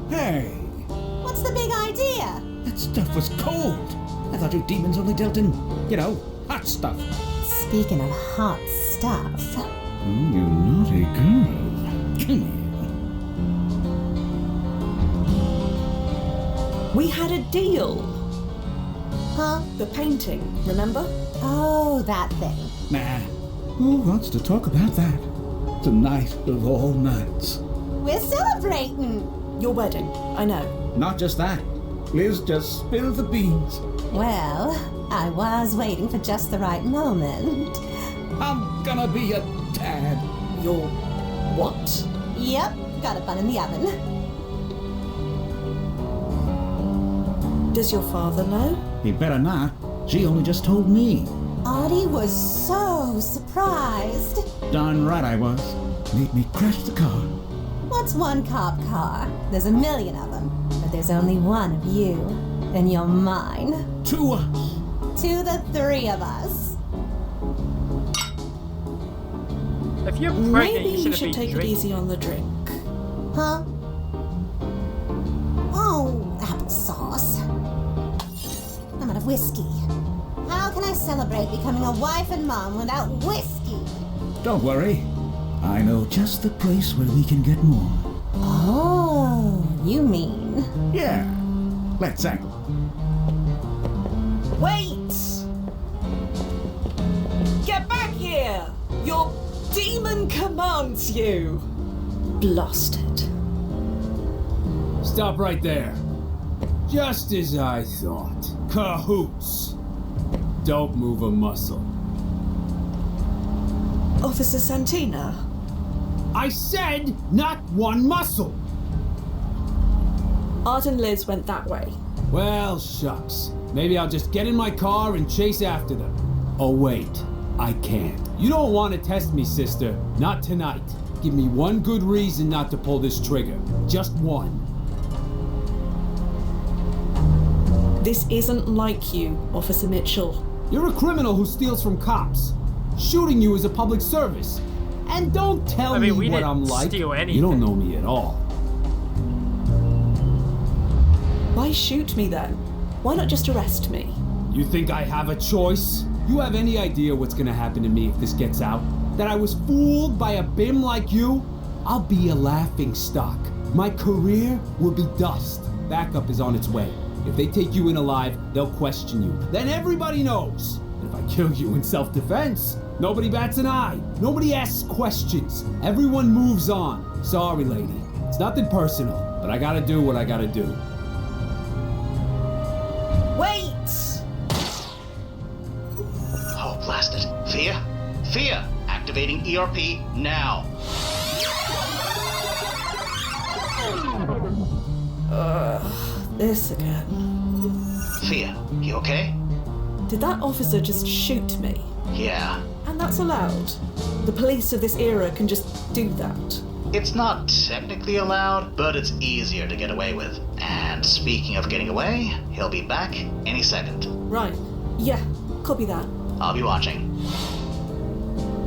Hey, What's the big idea? that stuff was cold. I thought you demons only dealt in, hot stuff. Speaking of hot stuff. Oh, you naughty girl. Come here. We had a deal. Huh? The painting, remember? Oh, that thing. Nah. Who wants to talk about that? The night of all nights. We're celebrating. Your wedding, I know. Not just that. Liz just spilled the beans. Well, I was waiting for just the right moment. I'm gonna be a dad. Your what? Yep, got a bun in the oven. Does your father know? He better not. She only just told me. Audie was so surprised. Darn right I was. Made me crash the car. What's one cop car? There's a million of them, but there's only one of you, and you're mine. To us. To the three of us. If you're pregnant, Maybe you you shouldn't should be take it drinking. easy on the drink. Huh? Oh, applesauce. I'm out of whiskey. How can I celebrate becoming a wife and mom without whiskey? Don't worry. I know just the place where we can get more. Oh, you mean? Yeah. Let's act. Wait! Get back here! Your demon commands you! Blasted. Stop right there. Just as I thought. Cahoots. Don't move a muscle. Officer Santina. I said not one muscle! Art and Liz went that way. Well, shucks. Maybe I'll just get in my car and chase after them. Oh, wait. I can't. You don't want to test me, sister. Not tonight. Give me one good reason not to pull this trigger. Just one. This isn't like you, Officer Mitchell. You're a criminal who steals from cops. Shooting you is a public service. And don't tell I mean, me we what didn't I'm like. steal anything. You don't know me at all. Why shoot me then? Why not just arrest me? You think I have a choice? You have any idea what's gonna happen to me if this gets out? That I was fooled by a bim like you? I'll be a laughing stock. My career will be dust. Backup is on its way. If they take you in alive, they'll question you. Then everybody knows. And if I kill you in self-defense, nobody bats an eye. Nobody asks questions. Everyone moves on. Sorry, lady. It's nothing personal, but I gotta do what I gotta do. Wait! Oh, blast it. Fia? Fia! Activating ERP now. This again. Fia, you okay? Did that officer just shoot me? Yeah. And that's allowed. The police of this era can just do that. It's not technically allowed, but it's easier to get away with. And speaking of getting away, he'll be back any second. Right. Yeah, copy that. I'll be watching.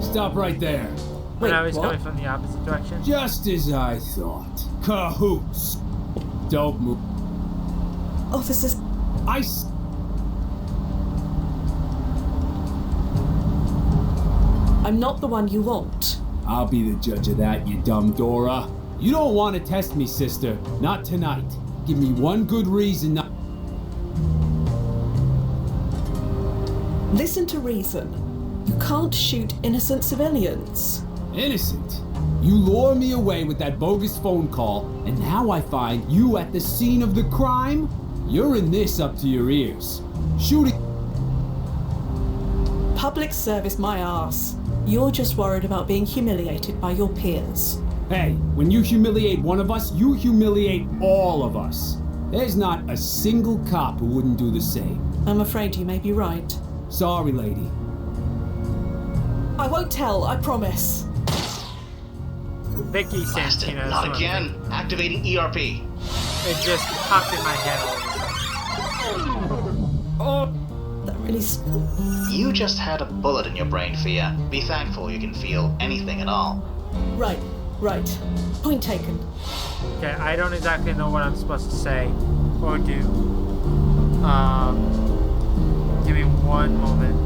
Stop right there. Wait, And I was what? coming from the opposite direction. Just as I thought. Cahoots. Don't move. Officers, I'm not the one you want. I'll be the judge of that, you dumb Dora. You don't want to test me, sister. Not tonight. Give me one good reason not... Listen to reason. You can't shoot innocent civilians. Innocent. You lure me away with that bogus phone call, and now I find you at the scene of the crime? You're in this up to your ears. Shooting... Public service my ass. You're just worried about being humiliated by your peers. Hey, when you humiliate one of us, you humiliate all of us. There's not a single cop who wouldn't do the same. I'm afraid you may be right. Sorry, lady. I won't tell, I promise. Vicky Blast it. Santina. Not is again. Activating ERP. It just popped in my head all of a sudden. Oh, that really... You just had a bullet in your brain, Fia. Be thankful you can feel anything at all. Right. Point taken. Okay, I don't exactly know what I'm supposed to say or do. Give me one moment.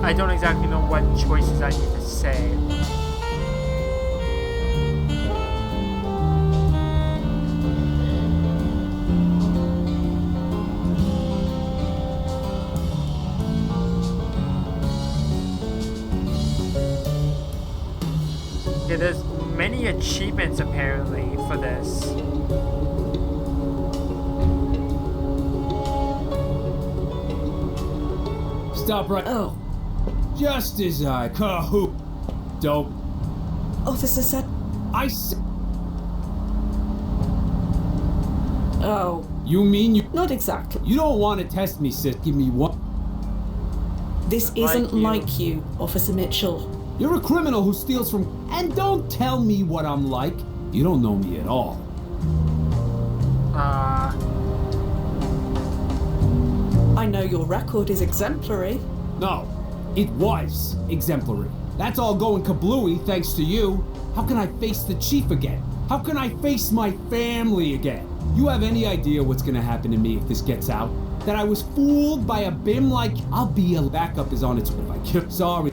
I don't exactly know what choices I need to say. Yeah, there's many achievements apparently for this. Stop right... Oh. Just as I... Cahoot. Don't... Officer said... I said... Oh. You mean you... Not exactly. You don't want to test me, sis. Give me one... This isn't like you, Officer Mitchell. You're a criminal who steals from... And don't tell me what I'm like. You don't know me at all. I know your record is exemplary. No, it was exemplary. That's all going kablooey thanks to you. How can I face the chief again? How can I face my family again? You have any idea what's gonna happen to me if this gets out? That I was fooled by a bim like... I'll be a backup is on its way. I'm sorry.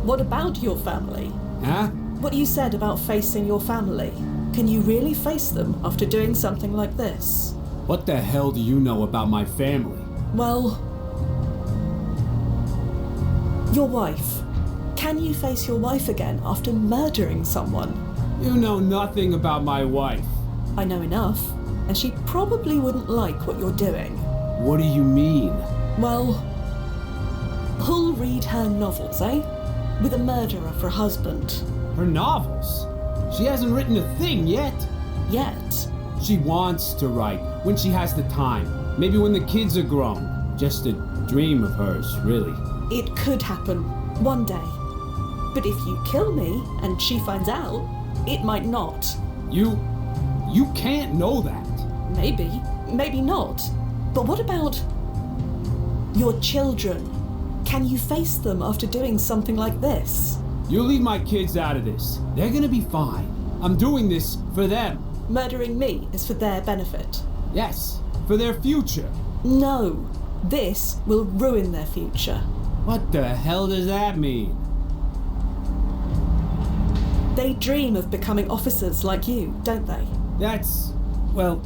What about your family? Huh? What you said about facing your family. Can you really face them after doing something like this? What the hell do you know about my family? Well... Your wife. Can you face your wife again after murdering someone? You know nothing about my wife. I know enough, and she probably wouldn't like what you're doing. What do you mean? Well, who'll read her novels, eh? With a murderer for a husband. Her novels? She hasn't written a thing yet. Yet? She wants to write, when she has the time. Maybe when the kids are grown. Just a dream of hers, really. It could happen, one day. But if you kill me, and she finds out, it might not. You can't know that. Maybe, maybe not. But what about your children? Can you face them after doing something like this? You leave my kids out of this. They're gonna be fine. I'm doing this for them. Murdering me is for their benefit. Yes, for their future. No, this will ruin their future. What the hell does that mean? They dream of becoming officers like you, don't they? Well,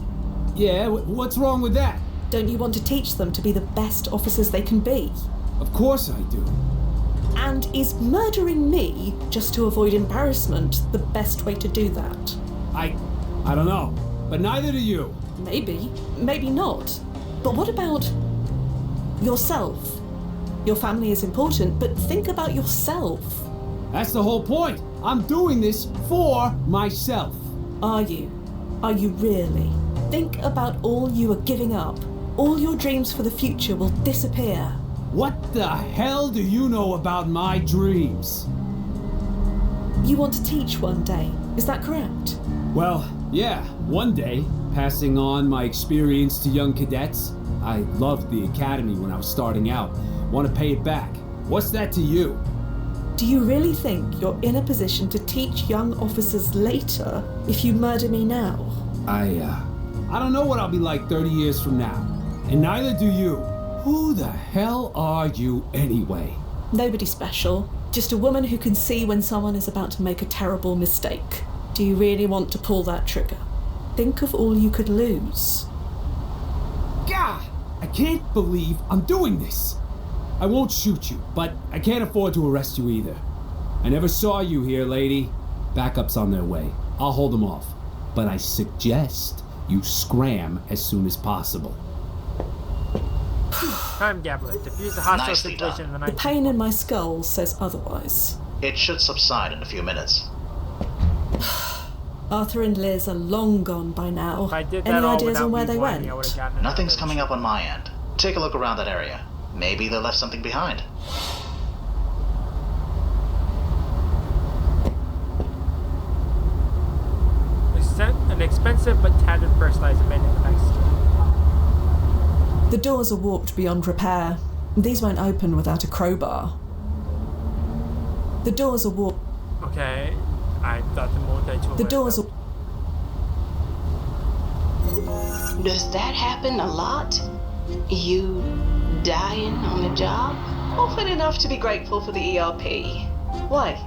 yeah, what's wrong with that? Don't you want to teach them to be the best officers they can be? Of course I do. And is murdering me, just to avoid embarrassment, the best way to do that? I don't know, but neither do you. Maybe, maybe not. But what about yourself? Your family is important, but think about yourself. That's the whole point. I'm doing this for myself. Are you? Are you really? Think about all you are giving up. All your dreams for the future will disappear. What the hell do you know about my dreams? You want to teach one day, is that correct? Well, yeah, one day, passing on my experience to young cadets. I loved the academy when I was starting out. Want to pay it back. What's that to you? Do you really think you're in a position to teach young officers later if you murder me now? I don't know what I'll be like 30 years from now. And neither do you. Who the hell are you anyway? Nobody special. Just a woman who can see when someone is about to make a terrible mistake. Do you really want to pull that trigger? Think of all you could lose. Gah! I can't believe I'm doing this. I won't shoot you, but I can't afford to arrest you either. I never saw you here, lady. Backup's on their way. I'll hold them off. But I suggest you scram as soon as possible. Time gambler. Diffuse the hostile Nicely situation in the done. night. The pain in my skull says otherwise. It should subside in a few minutes. Arthur and Liz are long gone by now. If I did that Any all ideas without on where me they whining, went? I would've gotten it Nothing's out. coming up on my end. Take a look around that area. Maybe they left something behind. An expensive but tattered fertilizer made in Mexico. The doors are warped beyond repair. These won't open without a crowbar. The doors are warped. Okay, I thought the multi-tool. The doors are. Does that happen a lot? You dying on the job? Often enough to be grateful for the ERP. Why?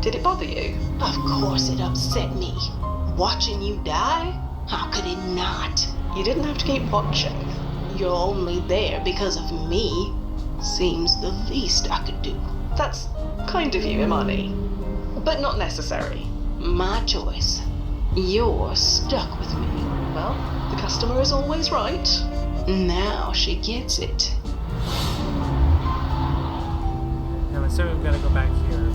Did it bother you? Of course it upset me. Watching you die? How could it not? You didn't have to keep watching. You're only there because of me. Seems the least I could do. That's kind of you, Imani. But not necessary. My choice. You're stuck with me. Well, the customer is always right. Now she gets it. Now I'm assuming we've got to go back here.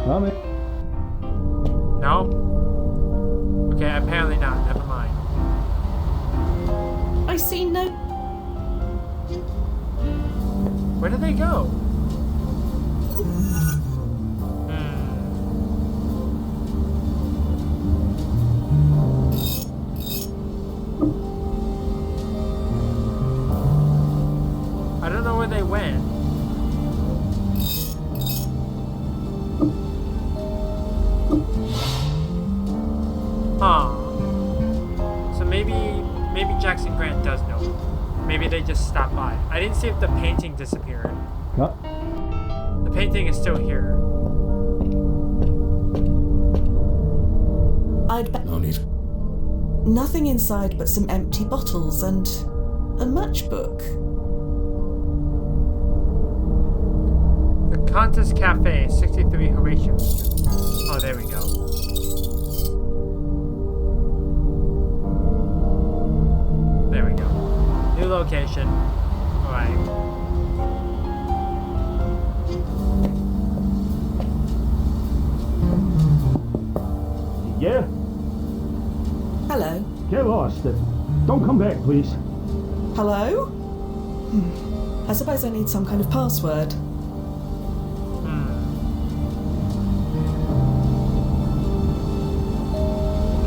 Coming. No? Okay, apparently not. Never mind. I see no... Where did they go? I don't know where they went. Huh. So maybe Jackson Grant does know. Maybe they just stopped by. I didn't see if the painting disappeared. Cut. The painting is still here. I'd bet No need. nothing inside but some empty bottles and a matchbook. The Contest Cafe, 63 Horatio. Oh, there we go. There we go. New location. Alright. Yeah? Hello. Get lost. Don't come back, please. Hello? I suppose I need some kind of password.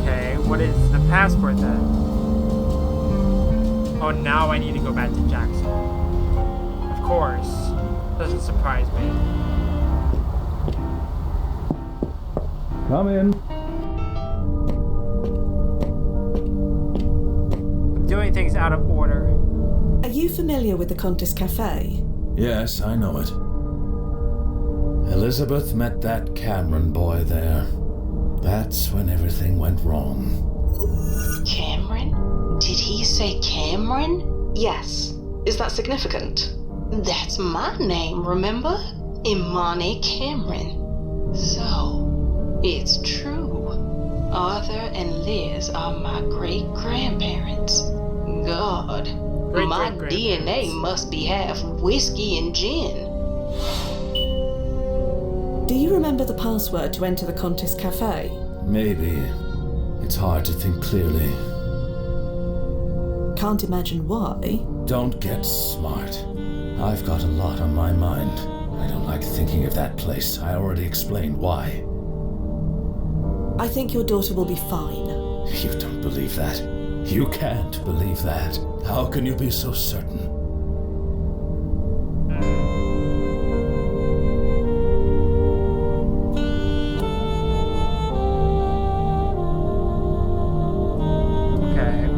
Okay, what is the password then? Oh, now I need to go back to Jackson. Of course. Doesn't surprise me. Come in. I'm doing things out of order. Are you familiar with the Contest Cafe? Yes, I know it. Elizabeth met that Cameron boy there. That's when everything went wrong. Cameron? Did he say Cameron? Yes. Is that significant? That's my name, remember? Imani Cameron. So, it's true. Arthur and Liz are my great-grandparents. God, my DNA must be half whiskey and gin. Do you remember the password to enter the Contest Cafe? Maybe. It's hard to think clearly. Can't imagine why. Don't get smart. I've got a lot on my mind. I don't like thinking of that place. I already explained why. I think your daughter will be fine. You don't believe that. You can't believe that. How can you be so certain? Okay.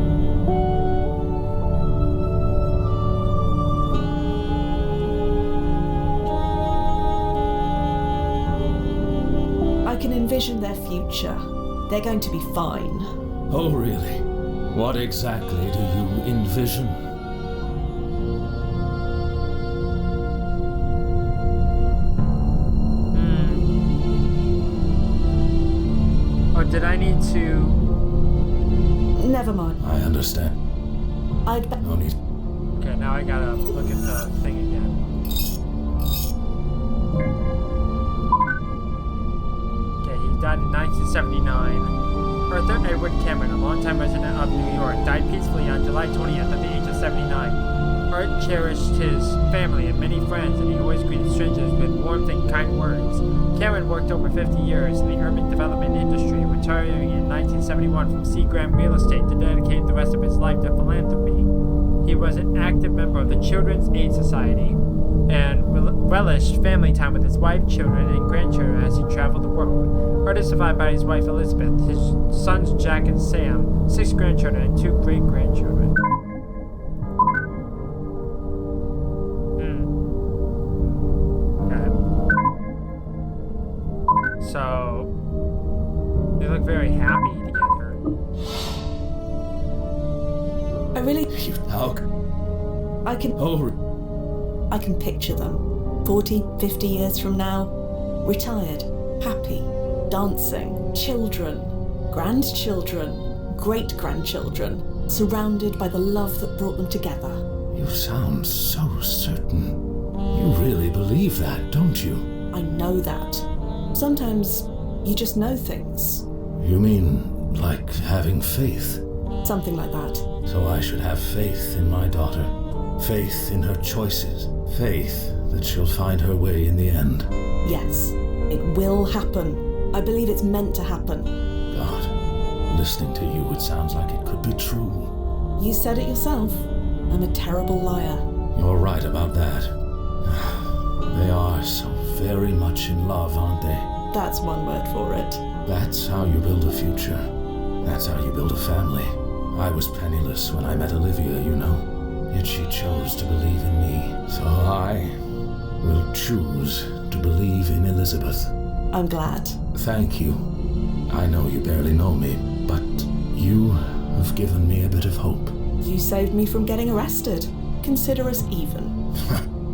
I can envision their future. They're going to be fine. Oh, really? What exactly do you envision? Or did I need to... Never mind. I understand. I'd bet. No need. Okay, now I gotta look at the thing again. Okay, he died in 1979. Arthur Edward Cameron, a longtime resident of New York, died peacefully on July 20th at the age of 79. Art cherished his family and many friends, and he always greeted strangers with warmth and kind words. Cameron worked over 50 years in the urban development industry, retiring in 1971 from Seagram Real Estate to dedicate the rest of his life to philanthropy. He was an active member of the Children's Aid Society and relished family time with his wife, children, and grandchildren as he traveled the world. Art is survived by his wife Elizabeth, his sons Jack and Sam, 6 grandchildren, and 2 great-grandchildren. Okay. So, they look very happy together. I really... How? I can... Oh... I can picture them. 40, 50 years from now. Retired. Happy. Dancing. Children. Grandchildren. Great-grandchildren. Surrounded by the love that brought them together. You sound so certain. You really believe that, don't you? I know that. Sometimes you just know things. You mean like having faith? Something like that. So I should have faith in my daughter. Faith in her choices. Faith that she'll find her way in the end. Yes, it will happen. I believe it's meant to happen. God, listening to you, it sounds like it could be true. You said it yourself. I'm a terrible liar. You're right about that. They are so very much in love, aren't they? That's one word for it. That's how you build a future. That's how you build a family. I was penniless when I met Olivia, you know. Yet she chose to believe in me. So I will choose to believe in Elizabeth. I'm glad. Thank you. I know you barely know me, but you have given me a bit of hope. You saved me from getting arrested. Consider us even.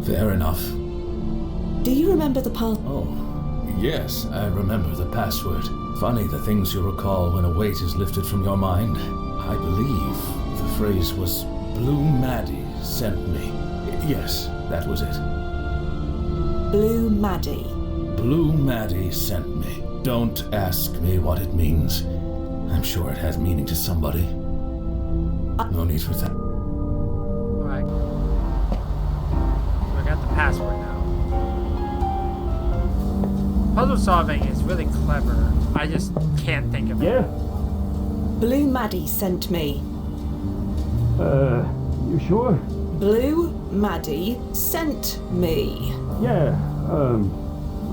Fair enough. Do you remember the part? Oh, yes, I remember the password. Funny the things you recall when a weight is lifted from your mind. I believe the phrase was Blue Maddie sent me. Yes, that was it. Blue Maddie. Blue Maddie sent me. Don't ask me what it means. I'm sure it has meaning to somebody. No need for that. Alright. We got the password now. Puzzle solving is really clever. I just can't think of it. Yeah? Blue Maddie sent me. You sure? Blue Maddie sent me. Yeah,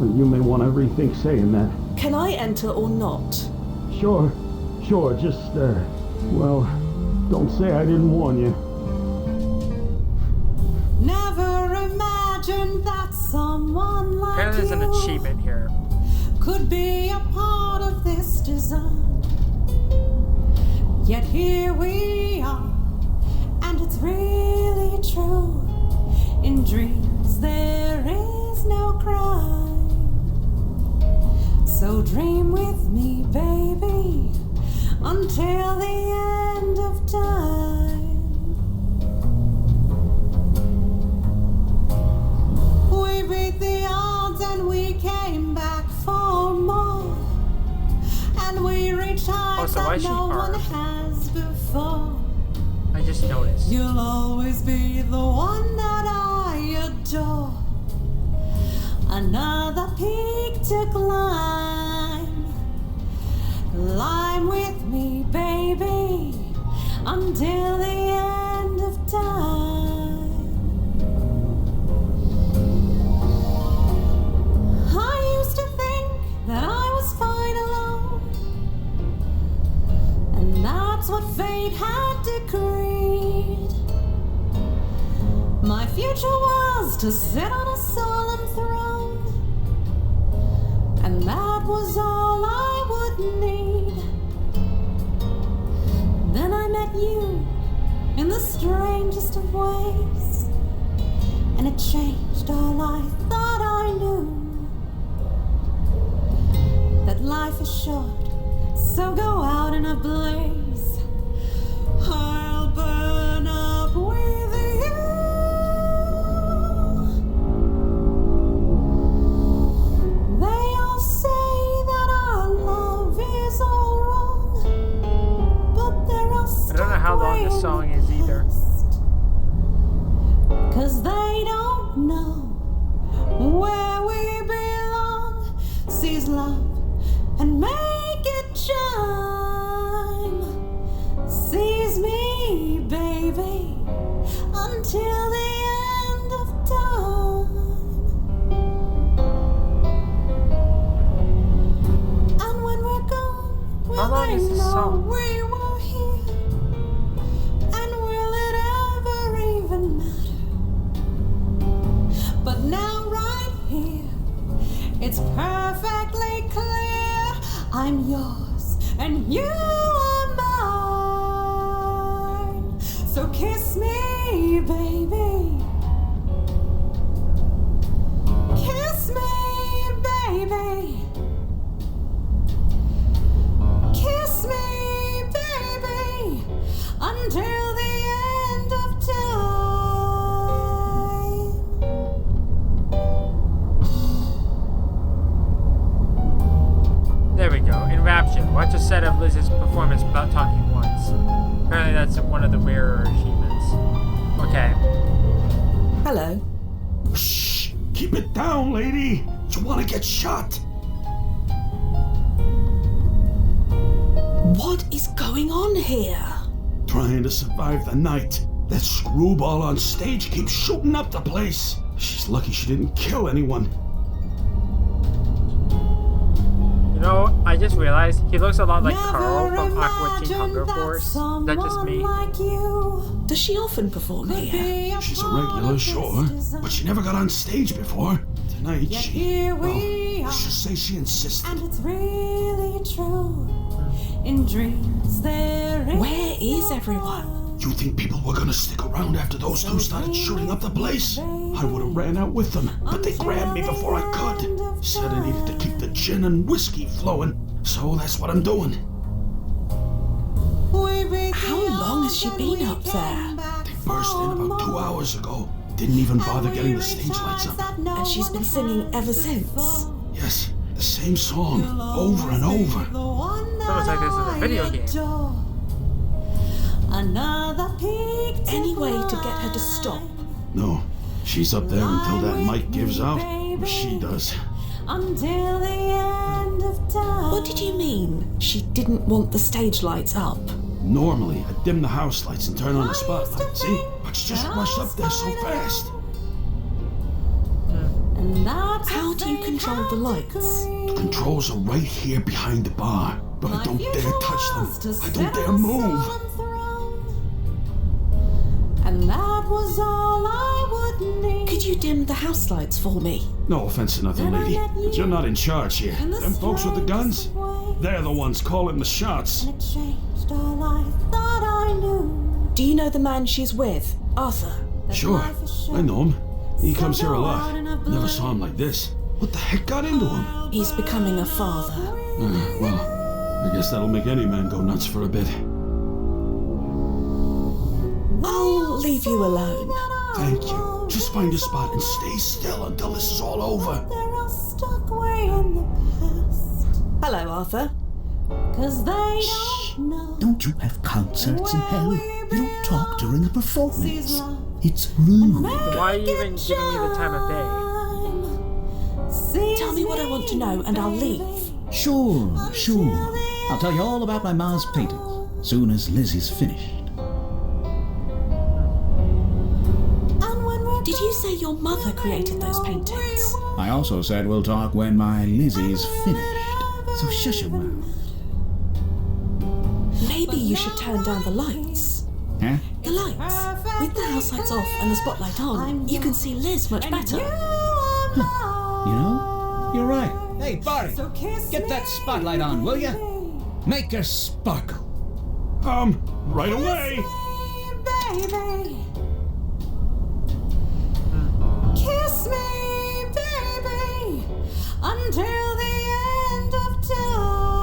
you may want to rethink saying that. Can I enter or not? Sure, just, well, don't say I didn't warn you. Never imagined that someone like Apparently there's an you achievement here. could be a part of this design. Yet here we are, and it's really true. In dreams there is no crime. So dream with me, baby, until the end of time. We beat the odds and we came back for more. And we reached heights so why that is she no one armed? has before. I just noticed. You'll always be the one that I adore. Another peak to climb. Climb with me, baby, until the end of time. I used to think that I was fine alone, and that's what fate had decreed. My future was to sit on a solemn throne, and that was all I would need. Then I met you in the strangest of ways, and it changed all I thought I knew. That life is short, so go out in a blaze. I'll burn up with you. They all say that our love is all wrong, but they're all I don't know how long this song is either. 'Cause they don't know where we belong. Seize love and make it chime. Seize me, baby, until the end of time. And when we're gone, will long they is this know song? we were here? And will it ever even matter? But now right here, it's perfectly clear. I'm yours and you are mine. So kiss me, baby. Kiss me, baby. Kiss me, baby, until the end of time. There we go. Enraptured. Watch a set of Liz's performance without talking once. that's one of the rarer achievements. Okay. Hello. Shh! Keep it down, lady! You want to get shot? What is going on here? Trying to survive the night. That screwball on stage keeps shooting up the place. She's lucky she didn't kill anyone. You know, I just realized he looks a lot like Carl from Aqua Teen Hunger Force. Is that just me? Does she often perform here? She's a regular, sure, but she never got on stage before. Tonight, let's just say she insisted. And it's really true. In dreams there is. Where is everyone? You think people were gonna stick around after those two started shooting up the place? I would have ran out with them, but they grabbed me before I could. Said I needed to keep the gin and whiskey flowing, so that's what I'm doing. How long has she been up there? They burst in about 2 hours ago. Didn't even bother getting the stage lights up. And she's been singing ever since? Yes, the same song, over and over. Sounds like this is a video game. Any way to get her to stop? No, she's up there until that mic gives out. She does. Until the end of time. What did you mean? She didn't want the stage lights up? Normally, I'd dim the house lights and turn on the spotlight, see? But she just rushed up there so fast. How do you control the lights? The controls are right here behind the bar, but I don't dare touch them. I don't dare move. And that was all I would need. Could you dim the house lights for me? No offense to nothing, lady, but you're not in charge here. Them folks with the guns, they're the ones calling the shots. It changed all I thought I knew. Do you know the man she's with, Arthur? Sure, I know him. He comes here a lot. Never saw him like this. What the heck got into him? He's becoming a father. Well, I guess that'll make any man go nuts for a bit. I'll leave you alone. Thank you. Just find a spot and stay still until this is all over. They're all stuck way in the past. Hello, Arthur. 'Cause they don't know. Don't you have concerts in hell? You don't talk during a performance. It's rude. Why are you even giving me the time of day? Tell me what I want to know and I'll leave. Sure. I'll tell you all about my ma's paintings, soon as Lizzie's finished. Did you say your mother created those paintings? I also said we'll talk when my Lizzie's finished. So shush your mouth. Maybe you should turn down the lights. Huh? The lights. With the house lights off and the spotlight on, you can see Liz much better. You know, you're right. Hey, Barry, get that spotlight on, will ya? Make her sparkle. Right away. Baby. Kiss me, baby, until the end of time.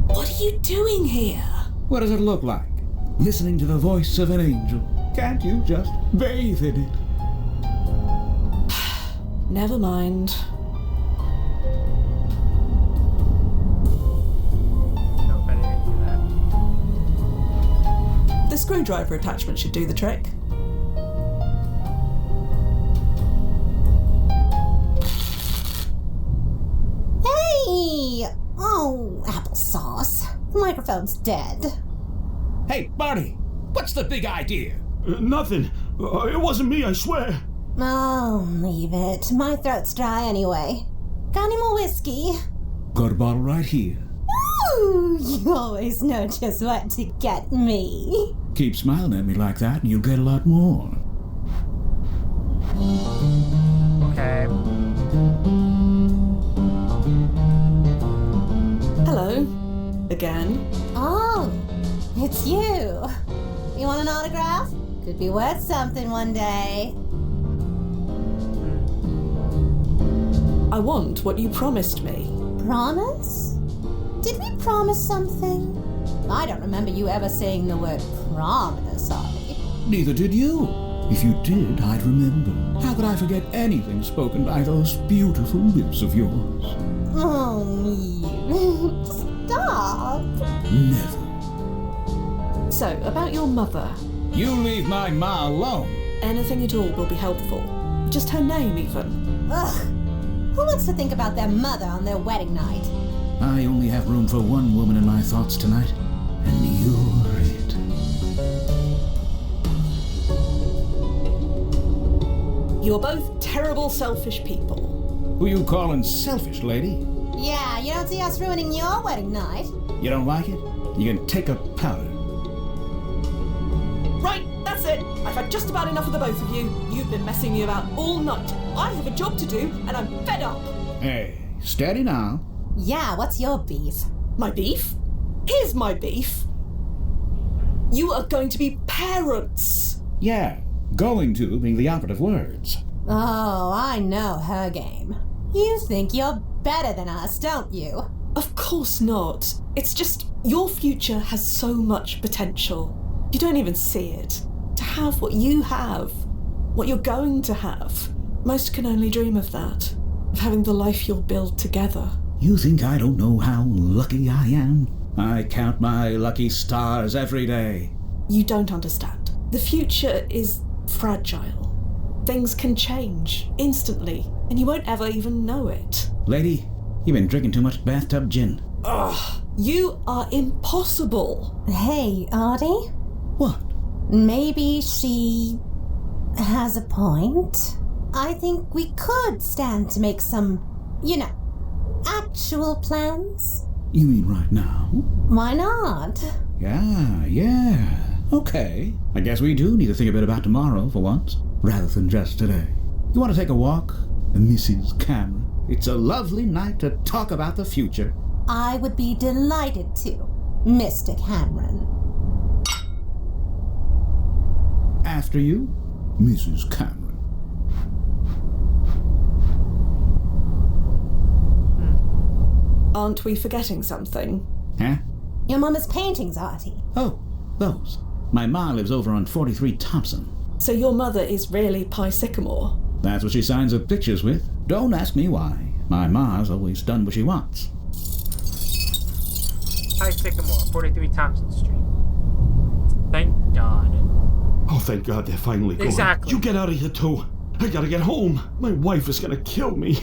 What are you doing here? What does it look like? Listening to the voice of an angel. Can't you just bathe in it? Never mind. Nope, I didn't do that. The screwdriver attachment should do the trick. Hey! Oh, applesauce. The microphone's dead. Hey, Barney, what's the big idea? Nothing. It wasn't me, I swear. Oh, leave it. My throat's dry anyway. Got any more whiskey? Got a bottle right here. Ooh, you always know just what to get me. Keep smiling at me like that and you'll get a lot more. Okay. Hello. Again. Oh, it's you. You want an autograph? Could be worth something one day. I want what you promised me. Promise? Did we promise something? I don't remember you ever saying the word promise, Ollie. Neither did you. If you did, I'd remember. How could I forget anything spoken by those beautiful lips of yours? Oh, you. Stop. Never. So, about your mother. You leave my ma alone. Anything at all will be helpful. Just her name, even. Ugh. Who wants to think about their mother on their wedding night? I only have room for one woman in my thoughts tonight, and you're it. You're both terrible, selfish people. Who you calling selfish, lady? Yeah, you don't see us ruining your wedding night. You don't like it? You can take a powder. Right, that's it. I've had just about enough of the both of you. You've been messing me about all night. I have a job to do, and I'm fed up. Hey, steady now. Yeah, what's your beef? My beef? Here's my beef. You are going to be parents. Yeah, going to being the operative words. Oh, I know her game. You think you're better than us, don't you? Of course not. It's just your future has so much potential. You don't even see it. To have what you have, what you're going to have. Most can only dream of that. Of having the life you'll build together. You think I don't know how lucky I am? I count my lucky stars every day. You don't understand. The future is fragile. Things can change instantly, and you won't ever even know it. Lady, you've been drinking too much bathtub gin. Ugh, you are impossible. Hey, Artie? What? Maybe she has a point. I think we could stand to make some, actual plans. You mean right now? Why not? Yeah. Okay. I guess we do need to think a bit about tomorrow for once, rather than just today. You want to take a walk, Mrs. Cameron? It's a lovely night to talk about the future. I would be delighted to, Mr. Cameron. After you, Mrs. Cameron. Aren't we forgetting something? Huh? Your mama's paintings, Artie. Oh, those. My ma lives over on 43 Thompson. So your mother is really Pi Sycamore? That's what she signs her pictures with. Don't ask me why. My ma's always done what she wants. Pi Sycamore, 43 Thompson Street. Thank God. Oh, thank God they're finally gone. Exactly. You get out of here, too. I gotta get home. My wife is gonna kill me.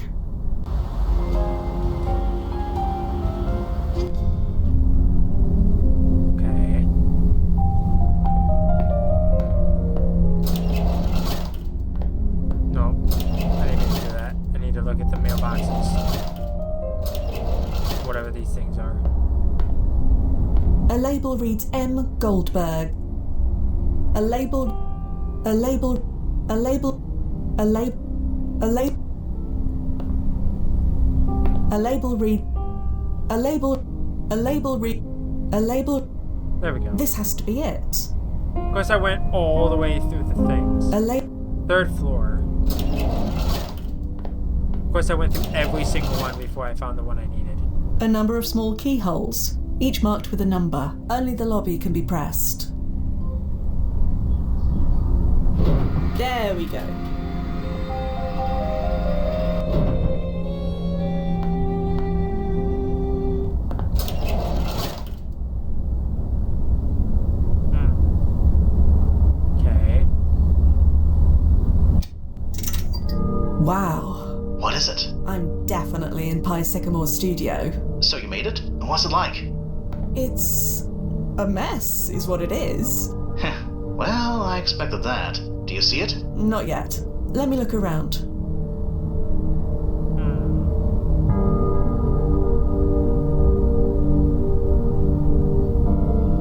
A label reads M. Goldberg. A label There we go. This has to be it. Of course, I went all the way through the things. Third floor. Of course, I went through every single one before I found the one I needed. A number of small keyholes, each marked with a number. Only the lobby can be pressed. There we go. Okay. Wow. What is it? I'm definitely in Pi Sycamore's studio. So you made it? And what's it like? It's a mess, is what it is. Well, I expected that. Do you see it? Not yet. Let me look around.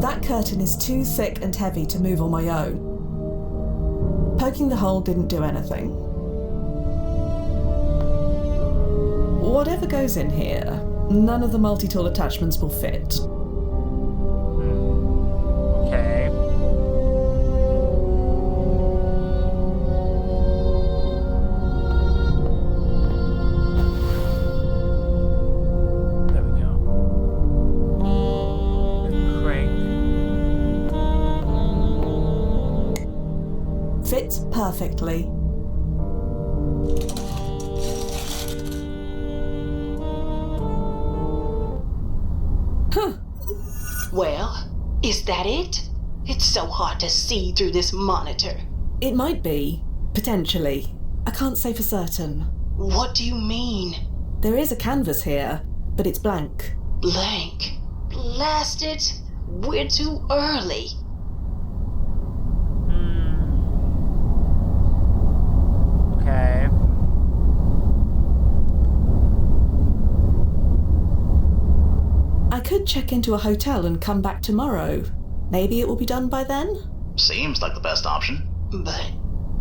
That curtain is too thick and heavy to move on my own. Poking the hole didn't do anything. Whatever goes in here, none of the multi-tool attachments will fit. Okay. There we go. The crank. Fits perfectly. Well, is that it? It's so hard to see through this monitor. It might be, potentially. I can't say for certain. What do you mean? There is a canvas here, but it's blank. Blank? Blast it! We're too early. Okay. I could check into a hotel and come back tomorrow. Maybe it will be done by then? Seems like the best option. But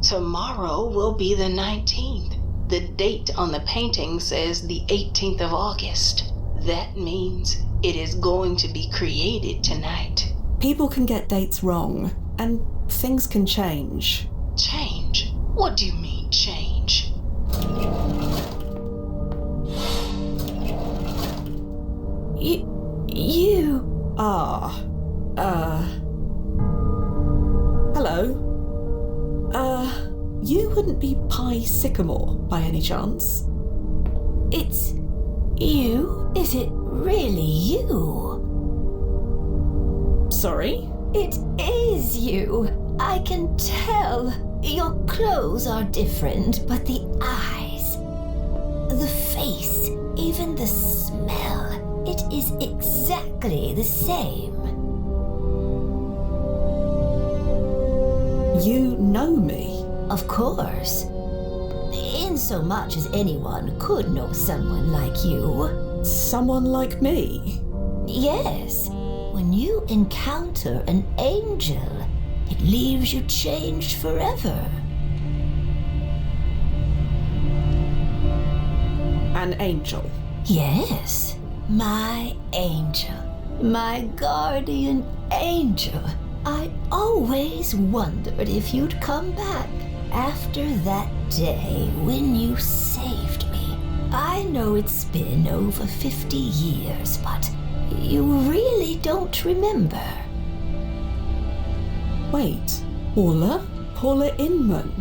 tomorrow will be the 19th. The date on the painting says the 18th of August. That means it is going to be created tonight. People can get dates wrong, and things can change. Change? What do you mean, change? You... Hello? You wouldn't be Pi Sycamore, by any chance? It's... you? Is it really you? Sorry? It is you. I can tell. Your clothes are different, but the eyes, the face, even the smell, it is exactly the same. You know me? Of course. In so much as anyone could know someone like you. Someone like me? Yes. When you encounter an angel, it leaves you changed forever. An angel? Yes. My angel. My guardian angel. I always wondered if you'd come back after that day when you saved me. I know it's been over 50 years, but you really don't remember. Wait, Paula? Paula Inman?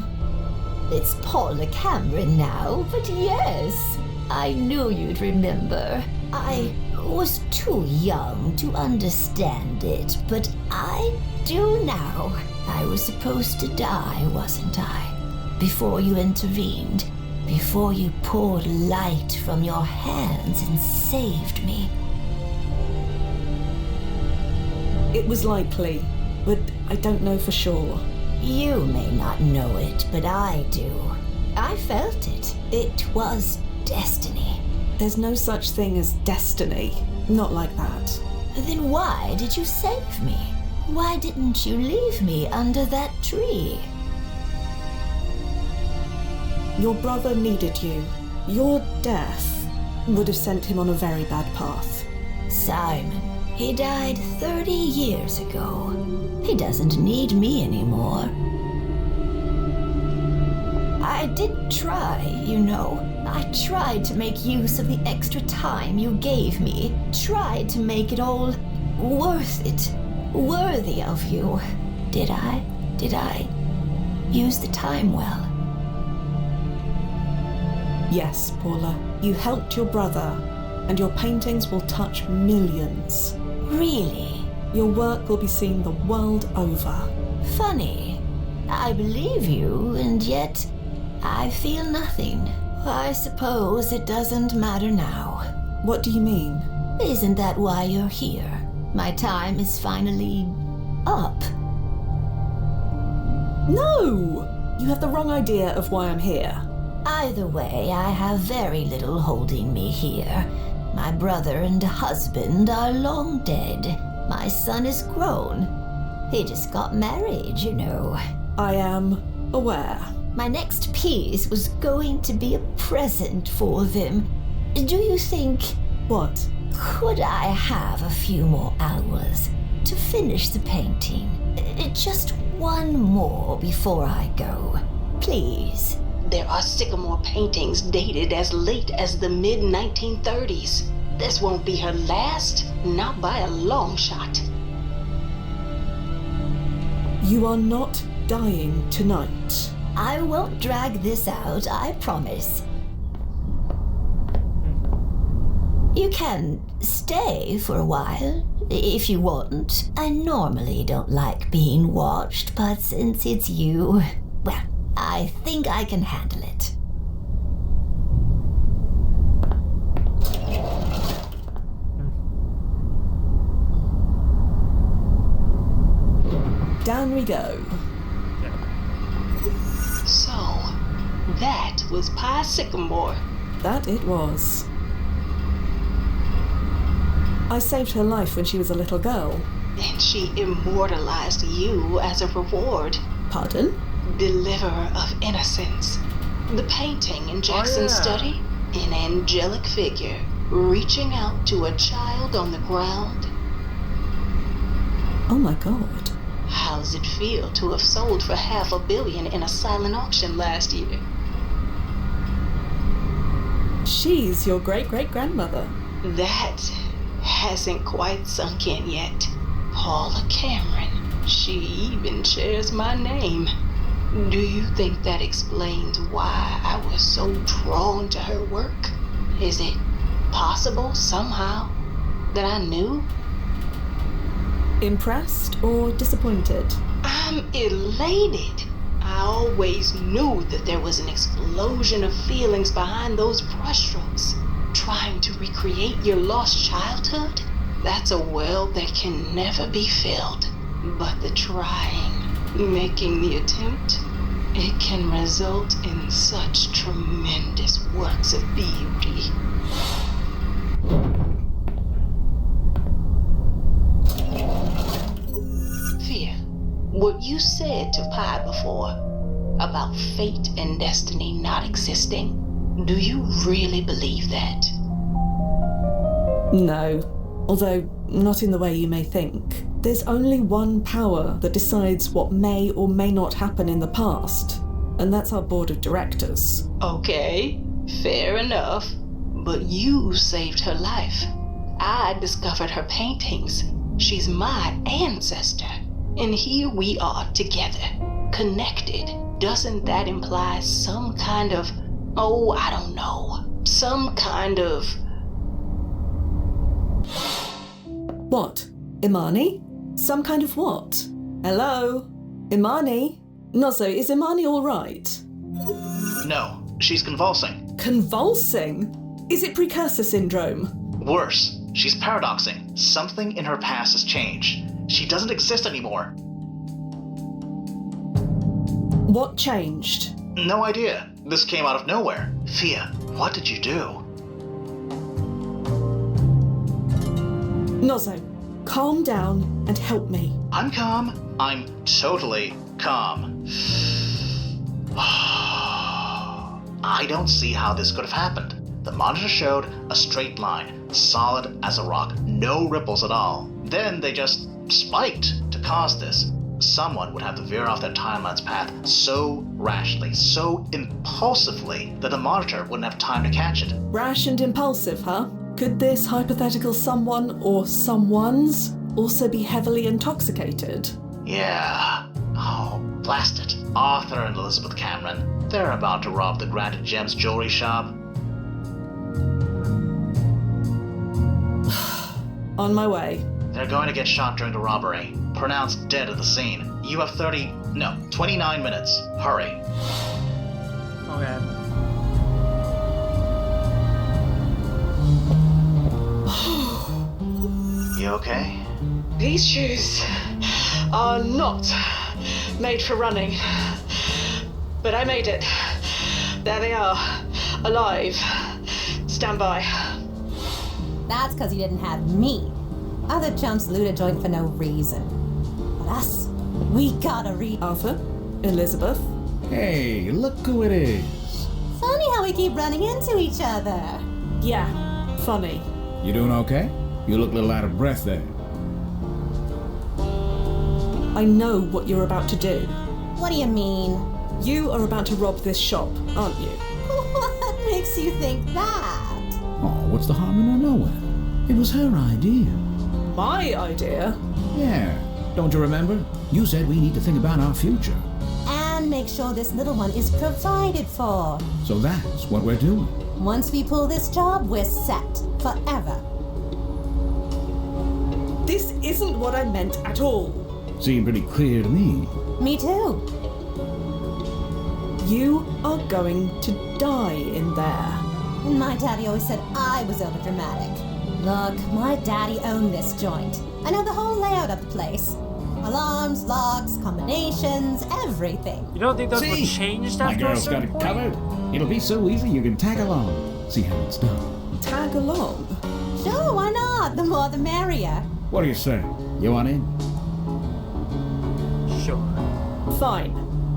It's Paula Cameron now, but yes, I knew you'd remember. I was too young to understand it, but I do now. I was supposed to die, wasn't I? Before you intervened, before you poured light from your hands and saved me. It was likely, but I don't know for sure. You may not know it, but I do. I felt it. It was destiny. There's no such thing as destiny. Not like that. Then why did you save me? Why didn't you leave me under that tree? Your brother needed you. Your death would have sent him on a very bad path. Simon, he died 30 years ago. He doesn't need me anymore. I did try, you know. I tried to make use of the extra time you gave me. Tried to make it all worth it. Worthy of you. Did I? Did I use the time well? Yes, Paula. You helped your brother, and your paintings will touch millions. Really? Your work will be seen the world over. Funny. I believe you, and yet I feel nothing. I suppose it doesn't matter now. What do you mean? Isn't that why you're here? My time is finally up. No! You have the wrong idea of why I'm here. Either way, I have very little holding me here. My brother and husband are long dead. My son is grown. He just got married, you know. I am aware. My next piece was going to be a present for them. Do you think... What? Could I have a few more hours to finish the painting? Just one more before I go. Please. There are Sycamore paintings dated as late as the mid-1930s. This won't be her last, not by a long shot. You are not dying tonight. I won't drag this out, I promise. You can stay for a while, if you want. I normally don't like being watched, but since it's you, well, I think I can handle it. Down we go. So, that was Pi Sycamore. That it was. I saved her life when she was a little girl. And she immortalized you as a reward. Pardon? Deliverer of innocence. The painting in Jackson's study, an angelic figure reaching out to a child on the ground. Oh my god. How's it feel to have sold for $500 million in a silent auction last year? She's your great-great-grandmother. That hasn't quite sunk in yet. Paula Cameron. She even shares my name. Do you think that explains why I was so drawn to her work? Is it possible somehow that I knew? Impressed or disappointed? I'm elated. I always knew that there was an explosion of feelings behind those brushstrokes. Trying to recreate your lost childhood? That's a well that can never be filled. But the trying, making the attempt, it can result in such tremendous works of beauty. Fear, what you said to Pi before about fate and destiny not existing, do you really believe that? No, although not in the way you may think. There's only one power that decides what may or may not happen in the past, and that's our board of directors. Okay, fair enough. But you saved her life. I discovered her paintings. She's my ancestor. And here we are together, connected. Doesn't that imply some kind of, oh, I don't know, some kind of... What? Imani? Some kind of what? Hello? Imani? Nozzo, is Imani alright? No, she's convulsing. Convulsing? Is it precursor syndrome? Worse, she's paradoxing. Something in her past has changed. She doesn't exist anymore. What changed? No idea. This came out of nowhere. Fia, what did you do? Nozzo, calm down and help me. I'm calm. I'm totally calm. I don't see how this could have happened. The monitor showed a straight line, solid as a rock, no ripples at all. Then they just spiked to cause this. Someone would have to veer off their timeline's path so rashly, so impulsively, that the monitor wouldn't have time to catch it. Rash and impulsive, huh? Could this hypothetical someone or someones also be heavily intoxicated? Yeah. Oh, blast it. Arthur and Elizabeth Cameron. They're about to rob the Granted Gems jewelry shop. On my way. They're going to get shot during the robbery. Pronounced dead at the scene. You have 29 minutes. Hurry. Okay. You okay? These shoes are not made for running. But I made it. There they are. Alive. Stand by. That's because you didn't have me. Other chumps loot a joint for no reason. But us, we gotta read. Arthur? Elizabeth? Hey, look who it is. Funny how we keep running into each other. Yeah, funny. You doing okay? You look a little out of breath there. I know what you're about to do. What do you mean? You are about to rob this shop, aren't you? What makes you think that? Oh, what's the harm in her knowing? It was her idea. My idea? Yeah. Don't you remember? You said we need to think about our future. And make sure this little one is provided for. So that's what we're doing. Once we pull this job, we're set. Forever. This isn't what I meant at all. Seemed pretty clear to me. Me too. You are going to die in there. And my daddy always said I was overdramatic. Look, my daddy owned this joint. I know the whole layout of the place. Alarms, locks, combinations, everything. You don't think those will change My after a girl's got certain it point? covered. It'll be so easy you can tag along. See how it's done. Tag along? Sure, why not? The more the merrier. What do you say? You want in? Sure. Fine.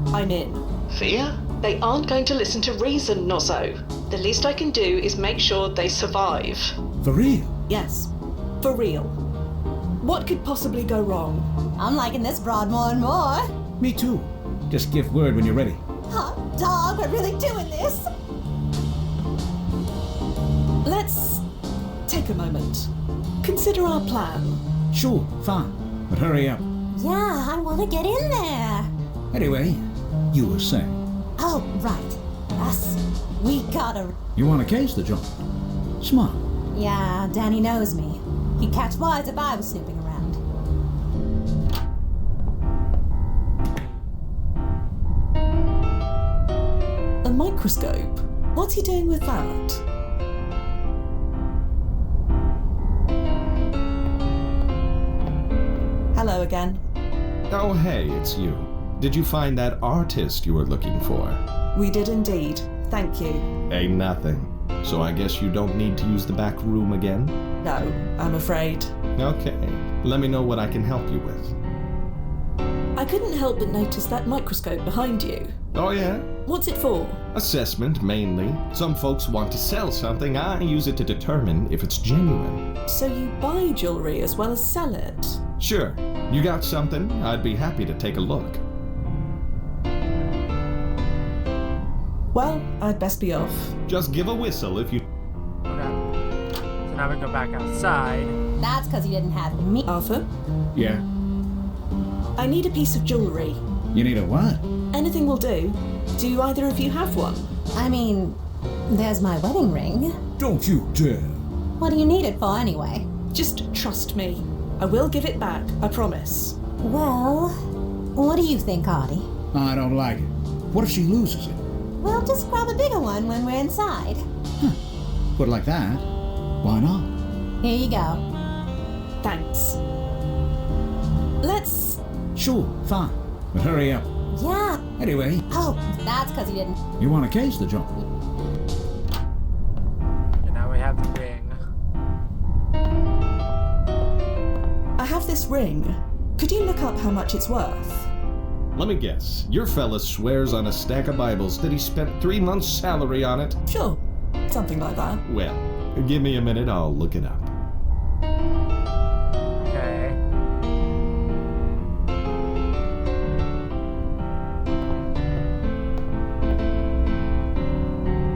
I'm in. Thea? They aren't going to listen to reason, Nozzo. The least I can do is make sure they survive. For real? Yes. For real. What could possibly go wrong? I'm liking this broad more and more. Me too. Just give word when you're ready. Hot dog, we're really doing this. Let's take a moment. Consider our plan. Sure, fine. But hurry up. Yeah, I want to get in there. Anyway, you were saying. Oh, right. Us. We gotta... You want to case the joint? Smart. Yeah, Danny knows me. He'd catch wise if I was snooping around. A microscope? What's he doing with that? Hello again. Oh, hey, it's you. Did you find that artist you were looking for? We did indeed. Thank you. Ain't nothing. So I guess you don't need to use the back room again? No, I'm afraid. Okay. Let me know what I can help you with. I couldn't help but notice that microscope behind you. Oh, yeah? What's it for? Assessment, mainly. Some folks want to sell something. I use it to determine if it's genuine. So you buy jewelry as well as sell it? Sure. You got something? I'd be happy to take a look. Well, I'd best be off. Just give a whistle if you... Okay. So now we go back outside. That's because you didn't have me. Arthur? Yeah. I need a piece of jewelry. You need a what? Anything will do. Do either of you have one? I mean, there's my wedding ring. Don't you dare. What do you need it for anyway? Just trust me. I will give it back, I promise. Well, what do you think, Artie? I don't like it. What if she loses it? Well, just grab a bigger one when we're inside. Put it like that? Why not? Here you go. Thanks. Let's... Sure, fine. But hurry up. Yeah. Anyway. Oh, that's because you didn't... You want to case the joint? And now we have the ring. I have this ring. Could you look up how much it's worth? Let me guess. Your fella swears on a stack of Bibles that he spent 3 months' salary on it? Sure. Something like that. Well, give me a minute, I'll look it up. Okay.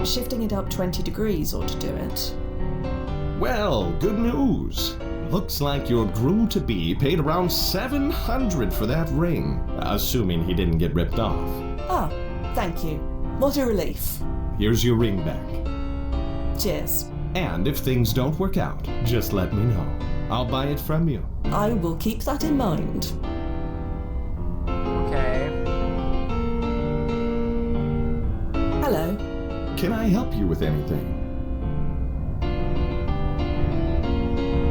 Shifting it up 20 degrees ought to do it. Well, good news. Looks like your groom-to-be paid around $700 for that ring, assuming he didn't get ripped off. Ah, thank you. What a relief. Here's your ring back. Cheers. And if things don't work out, just let me know. I'll buy it from you. I will keep that in mind. Okay. Hello. Can I help you with anything?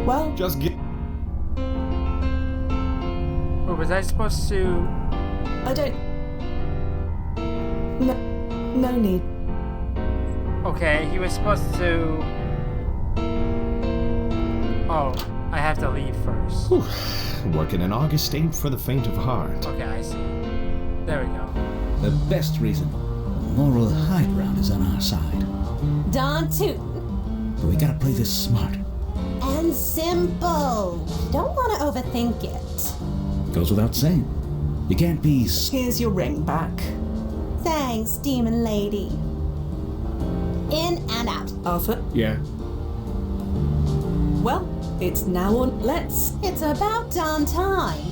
Well, just get... Oh, was I supposed to... I don't... No need. Okay, he was supposed to... Oh, I have to leave first. Whew. Working in August ain't for the faint of heart. Okay, I see. There we go. The best reason. The moral high ground is on our side. Don Tootin. But we gotta play this smart. And simple. Don't want to overthink it. Goes without saying. You can't be... Here's your ring back. Thanks, demon lady. In and out. Arthur? Yeah? Well, it's now on. Let's... It's about damn time.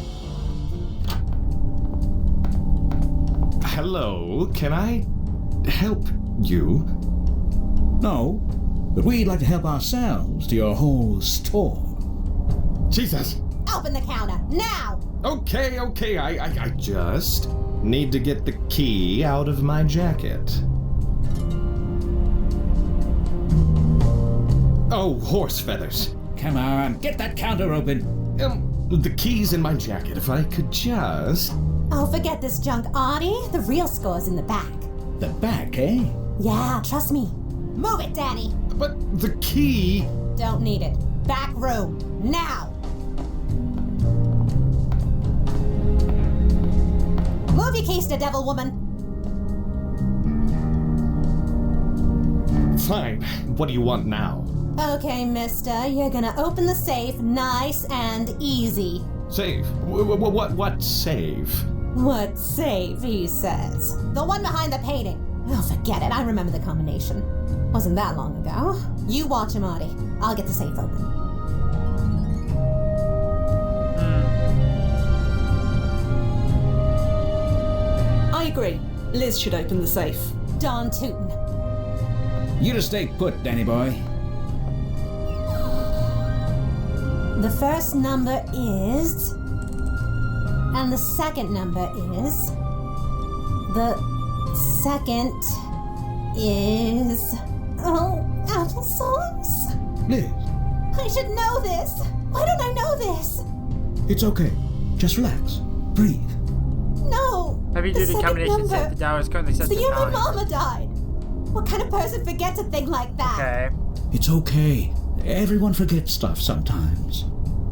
Hello, can I help you? No, but we'd like to help ourselves to your whole store. Jesus! Open the counter, now! Okay, I just need to get the key out of my jacket. Oh, horse feathers. Come on, get that counter open. The key's in my jacket. If I could just... Oh, forget this junk, Artie. The real score's in the back. The back, eh? Yeah, trust me. Move it, Danny. But the key... Don't need it. Back room, now! Move your keys to devil woman. Fine. What do you want now? Okay, mister, you're gonna open the safe nice and easy. Save? What save? What safe, he says. The one behind the painting. Oh, forget it. I remember the combination. Wasn't that long ago. You watch him, Artie. I'll get the safe open. I agree. Liz should open the safe. Don Tootin. You just stay put, Danny boy. The first number is... And the second number is... The second is... Oh, applesauce? Liz, I should know this. Why don't I know this? it's okay. Just relax. Breathe. No. Heavy the duty second combination number. said the dial is currently set The to year my 9. mama died. What kind of person forgets a thing like that? Okay. It's okay. Everyone forgets stuff sometimes.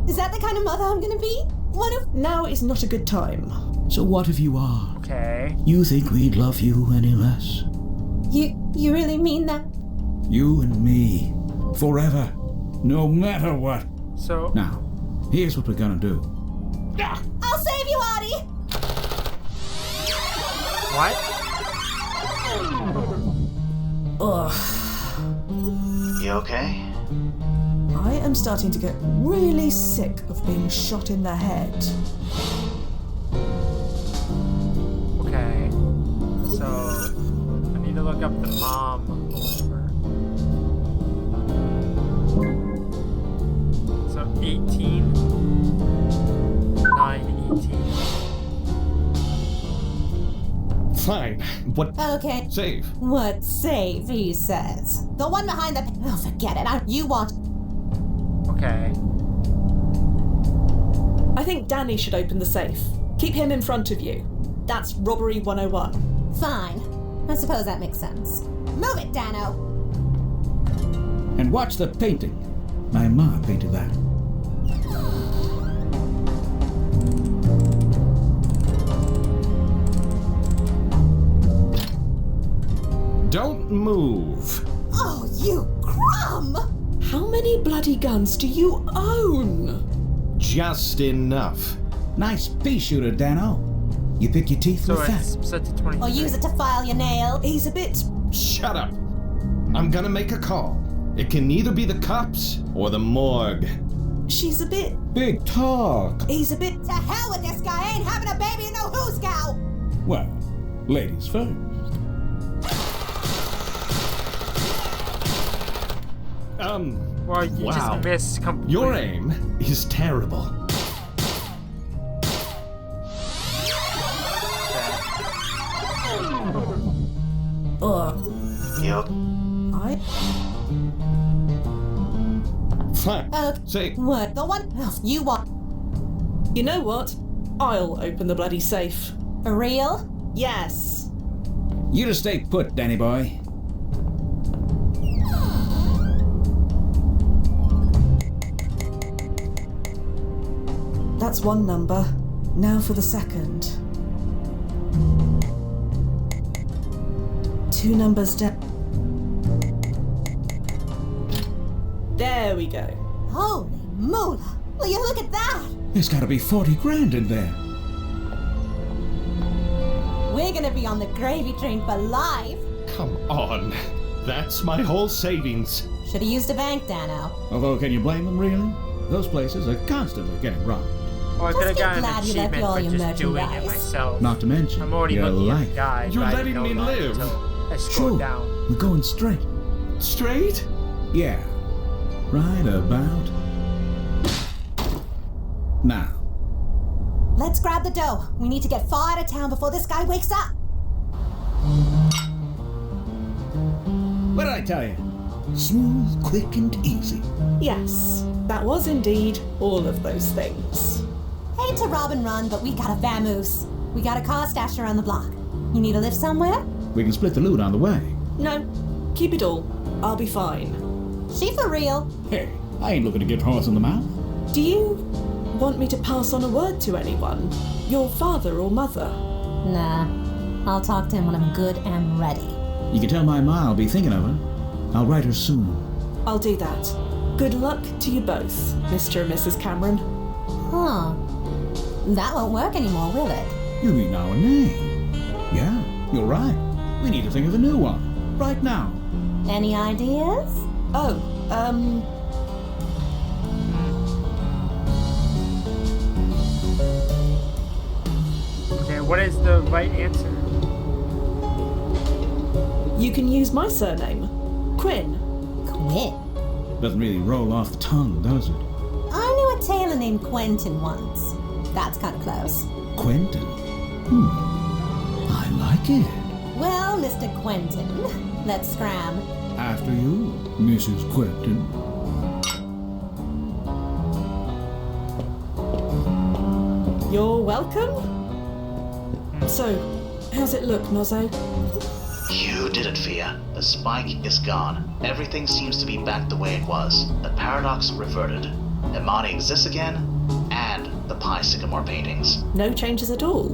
Is that the kind of mother I'm gonna be? One of... Now is not a good time. So what if you are? Okay. You think we'd love you any less? You really mean that? You and me. Forever. No matter what. So... Now, here's what we're gonna do. I'll save you, Artie! What? Ugh. You okay? I am starting to get really sick of being shot in the head. Okay. So... I need to look up the mom number. So 18... 918. Fine. What? Okay. Save. What save, he says. The one behind the... Oh, forget it. You watch... Okay. I think Danny should open the safe. Keep him in front of you. That's robbery 101. Fine. I suppose that makes sense. Move it, Dano! And watch the painting. My ma painted that. Don't move. Oh, you crumb! How many bloody guns do you own? Just enough. Nice pea shooter, Dano. You pick your teeth So with that. it's set to 23. Or use it to file your nail. He's a bit... Shut up. I'm gonna make a call. It can either be the cops or the morgue. She's a bit... Big talk. He's a bit... To hell with this guy! I ain't having a baby in no who's gal! Well, ladies first. Well, you wow. just missed completely. Your aim is terrible. You I... Fine. Say. What? The one... Oh, you want... You know what? I'll open the bloody safe. For real? Yes. You just stay put, Danny boy. That's one number. Now for the second. 2 numbers down. There we go. Holy moolah! Will you look at that? There's gotta be 40 grand in there. We're gonna be on the gravy train for life. Come on. That's my whole savings. Should've used a bank, Dano. Although, can you blame them, really? Those places are constantly getting robbed. Or I could have Just be gotten an glad you left achievement all for your just doing it merchandise. myself. Not to mention I'm already your looking at life. the guide. You're but I didn't letting know me that live. until I scrolled Sure, down. we're going straight. straight? Yeah. Right about now. Let's grab the dough. We need to get far out of town before this guy wakes up. What did I tell you? Smooth, quick, and easy. Yes, that was indeed all of those things. Hate to rob and run, but we got a vamoose. We got a car stashed around the block. You need a lift somewhere? We can split the loot on the way. No, keep it all. I'll be fine. She for real. Hey, I ain't looking to get horse in the mouth. Do you want me to pass on a word to anyone? Your father or mother? Nah, I'll talk to him when I'm good and ready. You can tell my ma I'll be thinking of her. I'll write her soon. I'll do that. Good luck to you both, Mr. and Mrs. Cameron. Huh. That won't work anymore, will it? You mean our name? Yeah, you're right. We need to think of a new one. Right now. Any ideas? Oh, Okay, what is the right answer? you can use my surname. Quinn. Quinn? Doesn't really roll off the tongue, does it? I knew a tailor named Quentin once. That's kind of close. Quentin? I like it. Well, Mr. Quentin, let's scram. After you, Mrs. Quentin. You're welcome. So, how's it look, Nozzo? You did it, Fia. The spike is gone. Everything seems to be back the way it was. The paradox reverted. Imani exists again, and the Pi Sycamore paintings. No changes at all.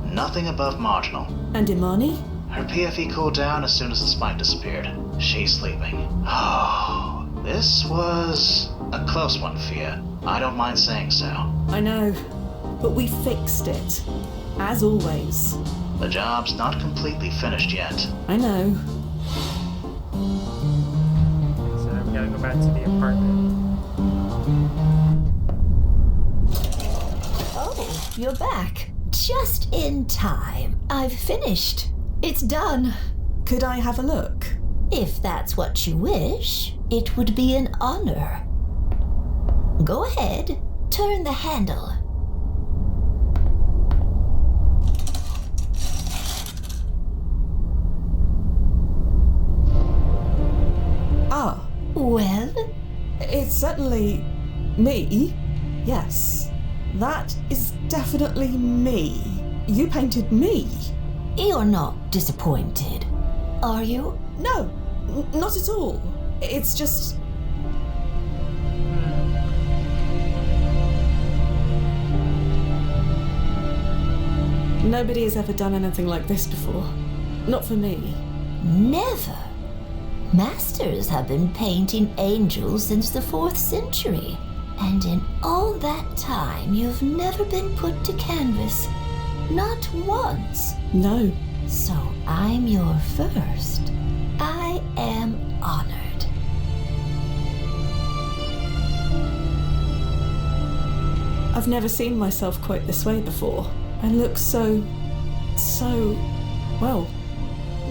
Nothing above marginal. And Imani? Her PFE cooled down as soon as the spike disappeared. She's sleeping. Oh, this was a close one, Fia. I don't mind saying so. I know, but we fixed it. As always. The job's not completely finished yet. I know. So we gotta go back to the apartment. Oh, you're back. Just in time. I've finished. It's done. Could I have a look? If that's what you wish, it would be an honor. Go ahead, turn the handle. Ah. Well? It's certainly me. Yes. That is definitely me. You painted me. You're not disappointed, are you? No, not at all. It's just... Nobody has ever done anything like this before. Not for me. Never. Masters have been painting angels since the 4th century. And in all that time, you've never been put to canvas. Not once. No. So I'm your first. I am honored. I've never seen myself quite this way before. I look so, well,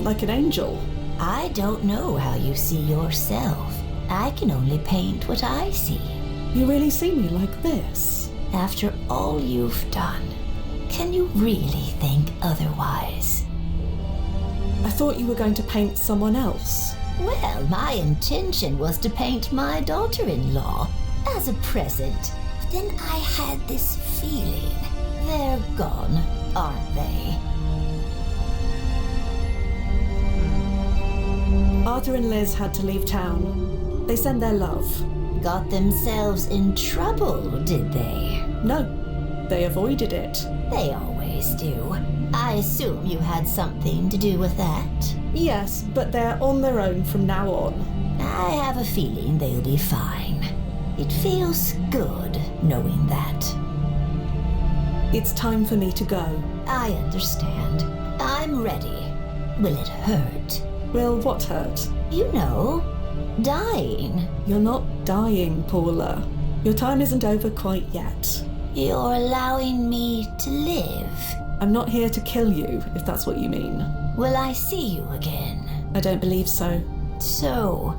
like an angel. I don't know how you see yourself. I can only paint what I see. You really see me like this? After all you've done, can you really think otherwise? I thought you were going to paint someone else. Well, my intention was to paint my daughter-in-law as a present. But then I had this feeling. They're gone, aren't they? Arthur and Liz had to leave town. They send their love. Got themselves in trouble, did they? No, they avoided it. They always do. I assume you had something to do with that? Yes, but they're on their own from now on. I have a feeling they'll be fine. It feels good knowing that. It's time for me to go. I understand. I'm ready. Will it hurt? Will what hurt? You know, dying. You're not dying, Paula. Your time isn't over quite yet. You're allowing me to live. I'm not here to kill you, if that's what you mean. Will I see you again? I don't believe so. So,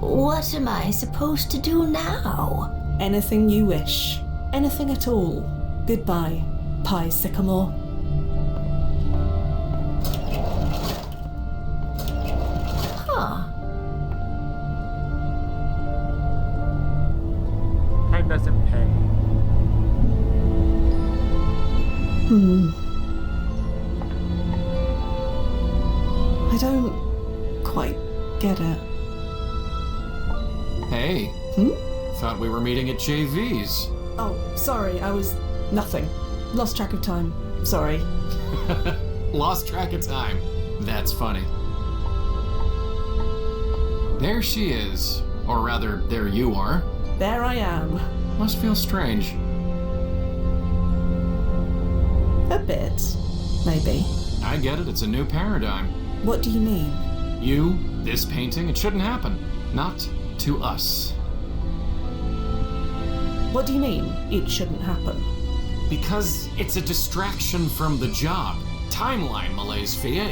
what am I supposed to do now? Anything you wish. Anything at all. Goodbye, Pie Sycamore. Huh. Time doesn't pay. I don't quite get it. Hey. Thought we were meeting at JV's. Oh, sorry, I was... nothing. Lost track of time. Sorry. Lost track of time. That's funny. There she is. Or rather, there you are. There I am. Must feel strange. A bit. Maybe. I get it, it's a new paradigm. What do you mean? You, this painting, it shouldn't happen. Not to us. What do you mean, it shouldn't happen? Because it's a distraction from the job. Timeline, Malaise Fia.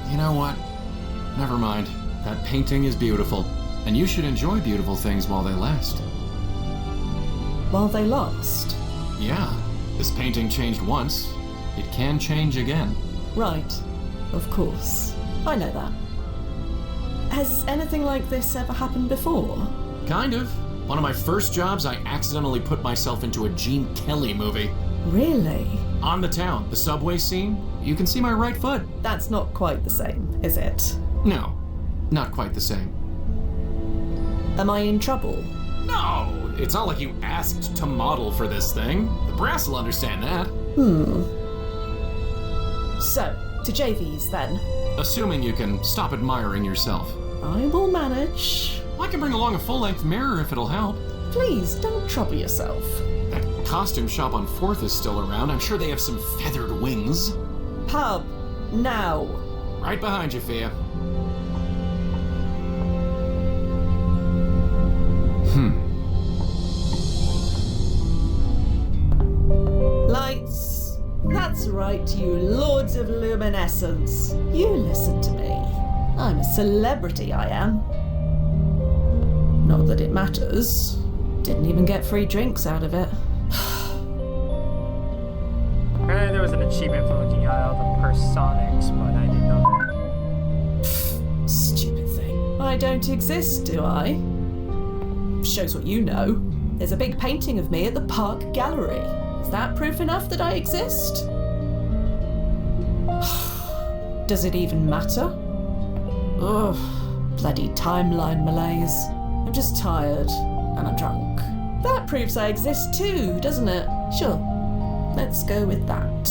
You know what? Never mind. That painting is beautiful. And you should enjoy beautiful things while they last. While they last? Yeah. This painting changed once. It can change again. Right. Of course. I know that. Has anything like this ever happened before? Kind of. One of my first jobs, I accidentally put myself into a Gene Kelly movie. Really? On the town, the subway scene, you can see my right foot. That's not quite the same, is it? No, not quite the same. Am I in trouble? No, it's not like you asked to model for this thing. The brass will understand that. So, to JV's then. Assuming you can stop admiring yourself. I will manage. I can bring along a full-length mirror if it'll help. Please, don't trouble yourself. That costume shop on 4th is still around. I'm sure they have some feathered wings. Pub, now. Right behind you, Fia. Lights. That's right, you lords of luminescence. You listen to me. I'm a celebrity, I am. Not that it matters. Didn't even get free drinks out of it. Apparently there was an achievement for looking at all the Personics, but I didn't know that. Stupid thing. I don't exist, do I? Shows what you know. There's a big painting of me at the Park Gallery. Is that proof enough that I exist? Does it even matter? Ugh, bloody timeline malaise. I'm just tired, and I'm drunk. That proves I exist too, doesn't it? Sure, let's go with that.